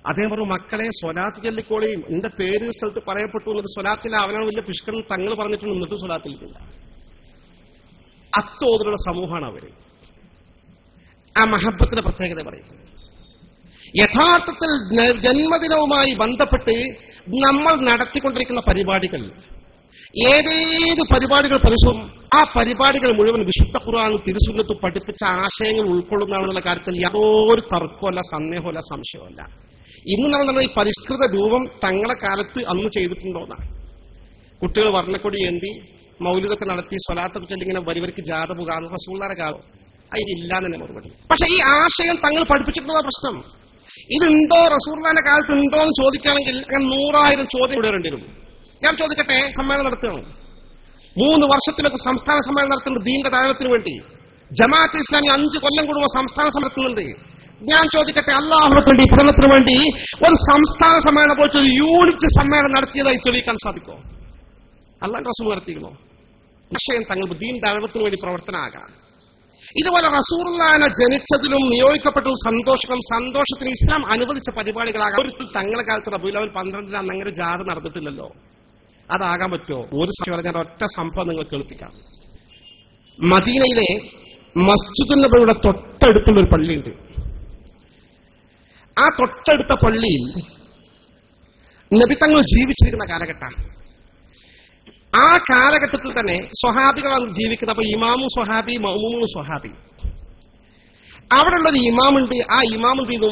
അദ്ദേഹം പറഞ്ഞു, മക്കളെ സ്വലാത്ത് ചൊല്ലിക്കോളിയും, എന്റെ പേര് സ്ഥലത്ത് പറയപ്പെട്ടു എന്നത് സ്വലാത്തില്ല, അവനാണ് വലിയ പിഷ്കൻ തങ്ങൾ പറഞ്ഞിട്ടുണ്ട്, എന്നിട്ടും സ്വലാത്തിലില്ല. അത്തോതിലുള്ള സമൂഹമാണ് അവര്. ആ മഹബത്തിന്റെ പ്രത്യേകത പറയും. യഥാർത്ഥത്തിൽ ജന്മദിനവുമായി ബന്ധപ്പെട്ട് നമ്മൾ നടത്തിക്കൊണ്ടിരിക്കുന്ന പരിപാടികൾ, ഏതേത് പരിപാടികൾ പരിശോധന, ആ പരിപാടികൾ മുഴുവൻ വിശുദ്ധ ഖുർആൻ തിരുസുന്നത്ത് പഠിപ്പിച്ച ആശയങ്ങൾ ഉൾക്കൊള്ളുന്നതാണെന്നുള്ള കാര്യത്തിൽ യാതൊരു തർക്കമല്ല, സന്ദേഹമല്ല, സംശയമല്ല. ഇന്ന് നമ്മൾ ഈ പരിഷ്കൃത രൂപം തങ്ങളെ കാലത്ത് അന്ന് ചെയ്തിട്ടുണ്ടോന്നാണ്. കുട്ടികൾ വർണ്ണക്കൊടി ഏന്തി മൗലിദൊക്കെ നടത്തി സ്വലാത്തൊക്കെ ചൊല്ലിങ്ങനെ വരിവർക്ക് ജാഥ പോകാന്ന് റസൂലുള്ളാഹിയുടെ കാലം അതിലില്ലാന്ന് തന്നെ മറുപടി. പക്ഷെ ഈ ആശയം തങ്ങൾ പഠിപ്പിച്ചിട്ടുള്ള പ്രശ്നം ഇതുണ്ടോ, റസൂലുള്ളാഹിയുടെ കാലത്ത് ഉണ്ടോ എന്ന് ചോദിക്കുകയാണെങ്കിൽ 100,000 ചോദ്യം ഇവിടെ വരും. ഞാൻ ചോദിക്കട്ടെ, സമ്മേളനം നടത്തുകയാണ്. 3 വർഷത്തിലൊക്കെ സംസ്ഥാന സമ്മേളനം നടത്തുന്നുണ്ട് ദീന്റെ താഴത്തിന് വേണ്ടി. ജമാഅത്ത് ഇസ്ലാമി 5 കൊല്ലം കൂടുമ്പോൾ സംസ്ഥാന സമ്മേളനം നടത്തുന്നുണ്ട്. ഞാൻ ചോദിക്കട്ടെ, അല്ലാഹുവിന്റെ വേണ്ടി, പഠനത്തിന് വേണ്ടി ഒരു സംസ്ഥാന സമ്മേളനം പോയിട്ട് ഒരു യൂണിറ്റ് സമ്മേളനം നടത്തിയതായി തെളിയിക്കാൻ സാധിക്കുമോ? അല്ലാഹുവിന്റെ റസൂൽ നടത്തിയിരുന്നോ? ആശയം തങ്ങൾ ദീൻ ദഅവത്തിന് വേണ്ടി പ്രവർത്തനമാകാം. ഇതുപോലെ റസൂലുള്ളാഹിനെ ജനിച്ചതിലും നിയോഗിക്കപ്പെട്ടതും സന്തോഷത്തിന് ഇസ്ലാം അനുവദിച്ച പരിപാടികളാകാം. ഒരിക്കലും തങ്ങളെ കാലത്ത് റബീഉൽ അവ്വൽ 12 അങ്ങനെ ജാഥ നടന്നിട്ടില്ലല്ലോ. അതാകാൻ പറ്റുമോ? ഒരു ഞാൻ ഒറ്റ സംഭവം നിങ്ങൾ കേൾപ്പിക്കാം. മദീനയിലെ മസ്ജിദുൻ നബവിയുടെ തൊട്ടടുത്തുള്ള ഒരു പള്ളിയുണ്ട്. ആ തൊട്ടടുത്ത പള്ളിയിൽ നബി തങ്ങൾ ജീവിച്ചിരിക്കുന്ന കാലഘട്ടം. ആ കാലഘട്ടത്തിൽ തന്നെ സ്വഹാബികളാണ് ജീവിക്കുന്നത്. അപ്പൊ ഇമാമും സ്വഹാബി, മഅ്മൂമും സ്വഹാബി. അവിടെയുള്ളൊരു ഇമാമുണ്ട്. ആ ഇമാം എന്ത് ചെയ്തു?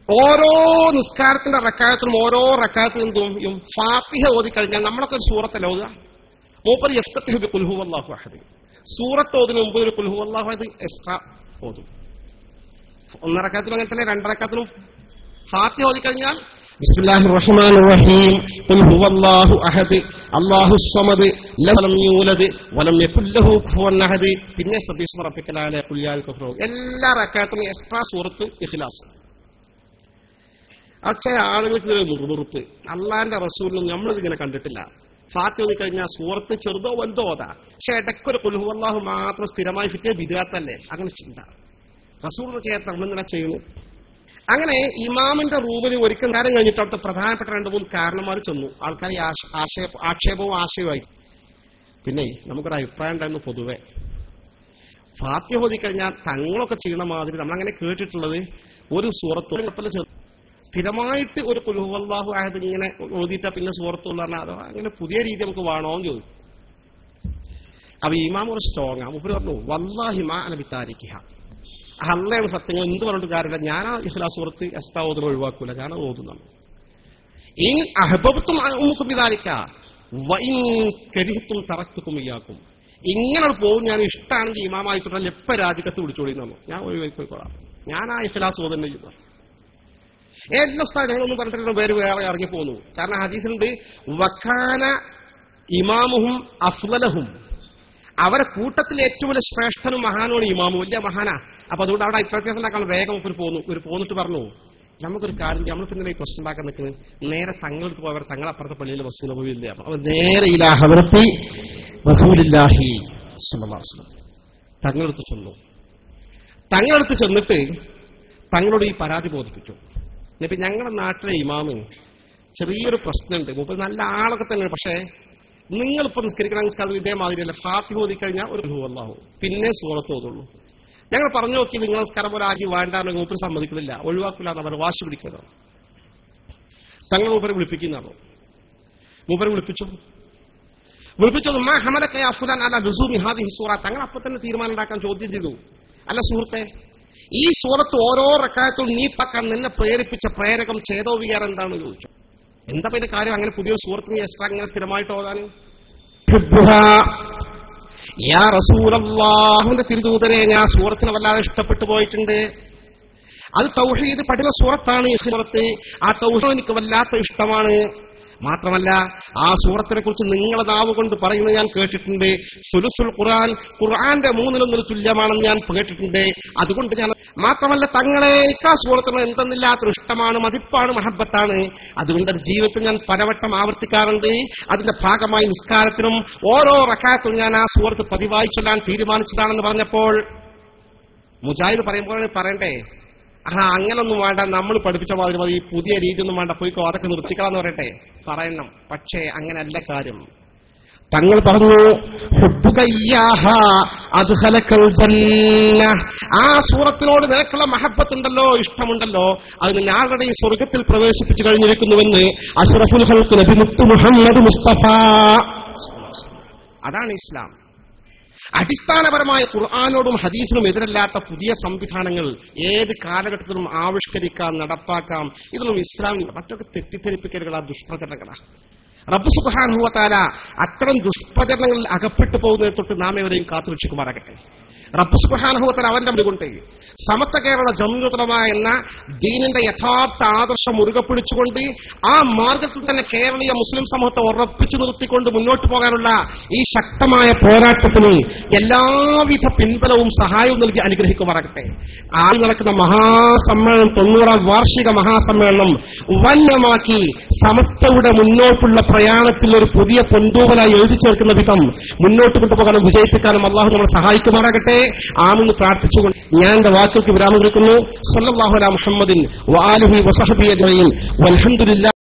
ഓരോ നിസ്കാരത്തിന്റെ റക്അത്തിനും ഓരോ റക്അത്തിനും എന്തും ഫാത്തിഹ ഓതി കഴിഞ്ഞാൽ നമ്മളൊക്കെ ഒരു സൂറത്തല്ല ഓതുക. മൂപ്പർ യഫ്തതിഹു ബി ഖുൽ ഹുവല്ലാഹു അഹദ്. സൂറത്ത് ഓതുന്നതിന് മുമ്പ് ഒരു ഖുൽ ഹുവല്ലാഹു അഹദ് എക്സ്ട്രാ ഓതും. ഒന്നര റക്അത്തിനും അങ്ങനെ തന്നെ, രണ്ട് റക്അത്തിനും ഫാത്തിഹ ഓതി കഴിഞ്ഞാൽ ബിസ്മില്ലാഹിർ റഹ്മാനിർ റഹീം ഖുൽ ഹുവല്ലാഹു അഹദ് അല്ലാഹുസ് സമദ് ലം യൂലദ് വലം യകുൽ ലഹു കുഫുവൻ അഹദ്. പിന്നെ സബ്ബിഹ് റബ്ബിക്കൽ അഅല ഖുൽ യാൽ കഫറു. എല്ലാ റക്അത്തിനും എക്സ്ട്രാ സൂറത്ത് ഇഖ്ലാസ്. പക്ഷേ ആളുകൾക്ക് മുറുമുറുപ്പ്. അള്ളാന്റെ റസൂലിനും നമ്മളിതിങ്ങനെ കണ്ടിട്ടില്ല. ഫാത്തിഹ ഓതി കഴിഞ്ഞാൽ സൂറത്ത് ചെറുതോ വലുതോ ഓതാ, പക്ഷെ ഇടയ്ക്കൊരു ഖുൽ ഹുവല്ലാഹു മാത്രം സ്ഥിരമായി കിട്ടിയ ബിദ്അത്തല്ലേ? അങ്ങനെ ചിന്ത റസൂൽ ചേർത്ത് നമ്മളിങ്ങനെ ചെയ്യുന്നു. അങ്ങനെ ഇമാമിന്റെ റൂമിൽ ഒരിക്കൽ നേരം കഴിഞ്ഞിട്ട് അവിടുത്തെ പ്രധാനപ്പെട്ട 2-3 കാരണന്മാർ ചെന്നു. ആൾക്കാർ ആക്ഷേപവും ആശയവുമായി. പിന്നെ നമുക്കൊരു അഭിപ്രായം ഉണ്ടായിരുന്നു. പൊതുവെ ഫാത്തിഹ ഓതി കഴിഞ്ഞാൽ തങ്ങളൊക്കെ ചെയ്യണ മാതിരി നമ്മളങ്ങനെ കേട്ടിട്ടുള്ളത് ഒരു സൂറത്ത് സ്ഥിരമായിട്ട് ഒരു ഖുൽ ഹുവല്ലാഹു അഹദ് ഇങ്ങനെ ഓതിയിട്ടാ പിന്നെ സൂറത്തുള്ള അതോ അങ്ങനെ പുതിയ രീതി നമുക്ക് വേണോന്ന് ചോദിച്ചു. അപ്പൊ ഇമാം ഒരു സ്ട്രോങ് ആ മുഫ്തി പറഞ്ഞു, വല്ലാഹി മാ അന ബിതാരിക്കിഹ, അള്ളയാണ് സത്യങ്ങൾ എന്ത് പറഞ്ഞിട്ട് കാര്യമില്ല, ഞാൻ ആ ഇഖ്ലാസ് സൂറത്ത് എസ്താ ഓതുന്നത് ഒഴിവാക്കൂല, ഞാനത് ഓതുന്നു. ഇൻ അഹ്ബബ്തും ഉമ്മുക്കും ബിദാലിക വഇൻ കരിഹ്തും തറക്തുക്കും ഇയ്യാക്കും. ഇങ്ങനെ പോകും. ഞാൻ ഇഷ്ടമാണെങ്കിൽ ഇമാമായിട്ടുള്ള എപ്പ രാജിക്കത്ത് വിളിച്ചോളി തന്നു, ഞാൻ ഒഴിവാക്കിക്കോളാം, ഞാൻ ആ ഇഖ്ലാസ് ഓതുന്നത് ചെയ്യുന്നു. എല്ലാ സ്ഥലം ഞങ്ങളൊന്നും പറഞ്ഞിട്ടുള്ള പേര് വേറെ ഇറങ്ങിപ്പോന്നു. കാരണം ഹദീസിലുണ്ട് വക്കാന ഇമാമുഹും അഫ്ളലഹും, അവരെ കൂട്ടത്തിൽ ഏറ്റവും വലിയ ശ്രേഷ്ഠനും മഹാനുമാണ് ഇമാമു, വലിയ മഹാനാ. അപ്പൊ അതുകൊണ്ട് അവിടെ അഭിപ്രായം ഉണ്ടാക്കാൻ വേഗം ഒരു പോന്നിട്ട് പറഞ്ഞു, നമുക്കൊരു കാര്യം, നമ്മളിപ്പോ ഇന്നലെ ഈ പ്രശ്നം ഉണ്ടാക്കാൻ നിൽക്കുന്നത് നേരെ തങ്ങളെടുത്ത് പോയവർ തങ്ങളപ്പുറത്തെ പള്ളിയിൽ വസ്തു നബവിയില്ല. അപ്പൊ നേരെ ഇലാ ഹദ്റത്തി റസൂലുള്ളാഹി സ്വല്ലല്ലാഹു അലൈഹി വസല്ലം തങ്ങളെടുത്ത് ചെന്നു. തങ്ങളെടുത്ത് ചെന്നിട്ട് തങ്ങളോട് ഈ പരാതി ബോധിപ്പിച്ചു. ഇനിയിപ്പോ ഞങ്ങളുടെ നാട്ടിലെ ഇമാമ് ചെറിയൊരു പ്രശ്നമുണ്ട്. മൂപ്പർ നല്ല ആളൊക്കെ തന്നെയാണ്, പക്ഷേ നിങ്ങളിപ്പോ നിസ്കരിക്കണ നിസ്കാരം ഇതേമാതിരിയല്ല. ഫാത്തിഹ ഓതി കഴിഞ്ഞാൽ ഒരു ഹുവല്ലാഹു പിന്നെ സൂറത്ത് ഓതുള്ളൂ. ഞങ്ങൾ പറഞ്ഞു നോക്കി, നിങ്ങൾ നിസ്കാരം പോലെ ആക്കി വേണ്ടാന്ന് മൂപ്പർ സമ്മതിക്കുന്നില്ല, ഒഴിവാക്കില്ല എന്ന് അവർ വാശി പിടിക്കുന്നത്. തങ്ങൾ മൂപ്പരെ വിളിപ്പിക്കുന്നതാണോ? മൂപ്പരെ വിളിപ്പിച്ചത് മാ ഹമലക യാ ഫുലാൻ അലാ ലുസൂമി ഹാദിഹി സൂറ. തങ്ങൾ അപ്പൊ തന്നെ തീരുമാനം ഉണ്ടാക്കാൻ ചോദ്യം ചെയ്തു. അല്ല സുഹൃത്തെ, ഈ സൂറത്ത് ഓരോ റക്അത്തും നീ പക്കാൻ നിന്നെ പ്രേരിപ്പിച്ച പ്രേരകം ചേതോവികാരം എന്താണെന്ന് ചോദിച്ചു. എന്താ പിന്നെ കാര്യം അങ്ങനെ പുതിയൊരു സൂറത്തിന് എക്സ്ട്രാ ഇങ്ങനെ സ്ഥിരമായിട്ട് ഓതാൻ? യാ റസൂലല്ലാഹുവിന്റെ തിരുദൂതരെ, ഞാൻ സൂറത്തിനെ വല്ലാതെ ഇഷ്ടപ്പെട്ടു പോയിട്ടുണ്ട്. അത് തൗഹീദ് പഠന സൂറത്താണ്. ഈ സൂറത്ത്, ആ തൗഹീദ് എനിക്ക് വല്ലാത്ത ഇഷ്ടമാണ്. മാത്രമല്ല ആ സൂറത്തിനെ കുറിച്ച് നിങ്ങളെ നാവ് കൊണ്ട് പറയുന്നത് ഞാൻ കേട്ടിട്ടുണ്ട്. സുലുസുൽ ഖുർആൻ, ഖുർആന്റെ 3/1 തുല്യമാണെന്ന് ഞാൻ കേട്ടിട്ടുണ്ട്. അതുകൊണ്ട് ഞാൻ മാത്രമല്ല തങ്ങളെ ആ സൂറത്തിന് എന്തെന്നില്ലാത്തൊരു ഇഷ്ടമാണ്, മതിപ്പാണ്, മഹബത്താണ്. അതുകൊണ്ട് ജീവിതത്തിൽ ഞാൻ പലവട്ടം ആവർത്തിക്കാറുണ്ട്. അതിന്റെ ഭാഗമായി നിസ്കാരത്തിനും ഓരോ റക്അത്തും ഞാൻ ആ സൂറത്ത് പതിവായി ചൊല്ലാൻ തീരുമാനിച്ചതാണെന്ന് പറഞ്ഞപ്പോൾ മുജാഹിദ് പറയുമ്പോൾ പറയണ്ടേ, അങ്ങനൊന്നും വേണ്ട, നമ്മൾ പഠിപ്പിച്ച മാതിരി മതി, പുതിയ രീതിയൊന്നും വേണ്ട, പോയിക്കോ, അതൊക്കെ നിർത്തിക്കളാന്ന് പറയട്ടെ, പറയണം. പക്ഷേ അങ്ങനല്ല കാര്യം. തങ്ങൾ പറഞ്ഞു, ആ സൂറത്തിനോട് നിനക്കുള്ള മഹബത്തുണ്ടല്ലോ, ഇഷ്ടമുണ്ടല്ലോ, അത് നിന്നെ ആളുടെ സ്വർഗത്തിൽ പ്രവേശിപ്പിച്ചു കഴിഞ്ഞിരിക്കുന്നുവെന്ന് അഷ്റഫുൽ ഖൽഖ് നബി മുഹമ്മദ് മുസ്തഫ. അതാണ് ഇസ്ലാം. അടിസ്ഥാനപരമായ ഖുർആാനോടും ഹദീസിനും എതിരല്ലാത്ത പുതിയ സംവിധാനങ്ങൾ ഏത് കാലഘട്ടത്തിലും ആവിഷ്കരിക്കാം, നടപ്പാക്കാം. ഇതൊന്നും ഇസ്ലാമിൽ മറ്റൊക്കെ തെറ്റിദ്ധരിപ്പിക്കലുകളാ, ദുഷ്പ്രചരണങ്ങളാ. റബ്ബ് സുബ്ഹാനഹു വ തആല അത്തരം ദുഷ്പ്രചരണങ്ങളിൽ അകപ്പെട്ടു പോകുന്നതിനെ തൊട്ട് നാം എവരെയും കാത്തുരക്ഷിക്കുമാറാകട്ടെ. റബ്ബ് സുബ്ഹാനഹു വ തആല അവന്റെ കൊണ്ട് സമസ്ത കേരള ജംഇയ്യത്തുൽ ഉലമാ എന്ന ദീനിന്റെ യഥാർത്ഥ ആദർശം മുറുകെ പിടിച്ചുകൊണ്ട് ആ മാർഗത്തിൽ തന്നെ കേരളീയ മുസ്ലിം സമൂഹത്തെ ഉറപ്പിച്ചു നിർത്തിക്കൊണ്ട് മുന്നോട്ട് പോകാനുള്ള ഈ ശക്തമായ പോരാട്ടത്തിന് എല്ലാവിധ പിൻബലവും സഹായവും നൽകി അനുഗ്രഹിക്കുമാറാകട്ടെ. ആദ്യം നടക്കുന്ന മഹാസമ്മേളനം, 90ാം വാർഷിക മഹാസമ്മേളനം വന്യമാക്കി സമസ്തയുടെ മുന്നോട്ടുള്ള പ്രയാണത്തിൽ ഒരു പുതിയ പൊന്തൂവലായി എഴുതി ചേർക്കുന്ന വിധം മുന്നോട്ട് കൊണ്ടുപോകാനും വിജയിപ്പിക്കാനും അള്ളാഹു നമ്മളെ സഹായിക്കുമാറാകട്ടെ. ആമെന്ന് പ്രാർത്ഥിച്ചുകൊണ്ട് ഞാൻ എന്റെ വാക്കുകൾക്ക് വിരാമം കുറിക്കുന്നു. സല്ലല്ലാഹു അലാ മുഹമ്മദിൻ വആലിഹി വസഹബിഹി അജ്മഈൻ വൽഹംദുലില്ലാഹി.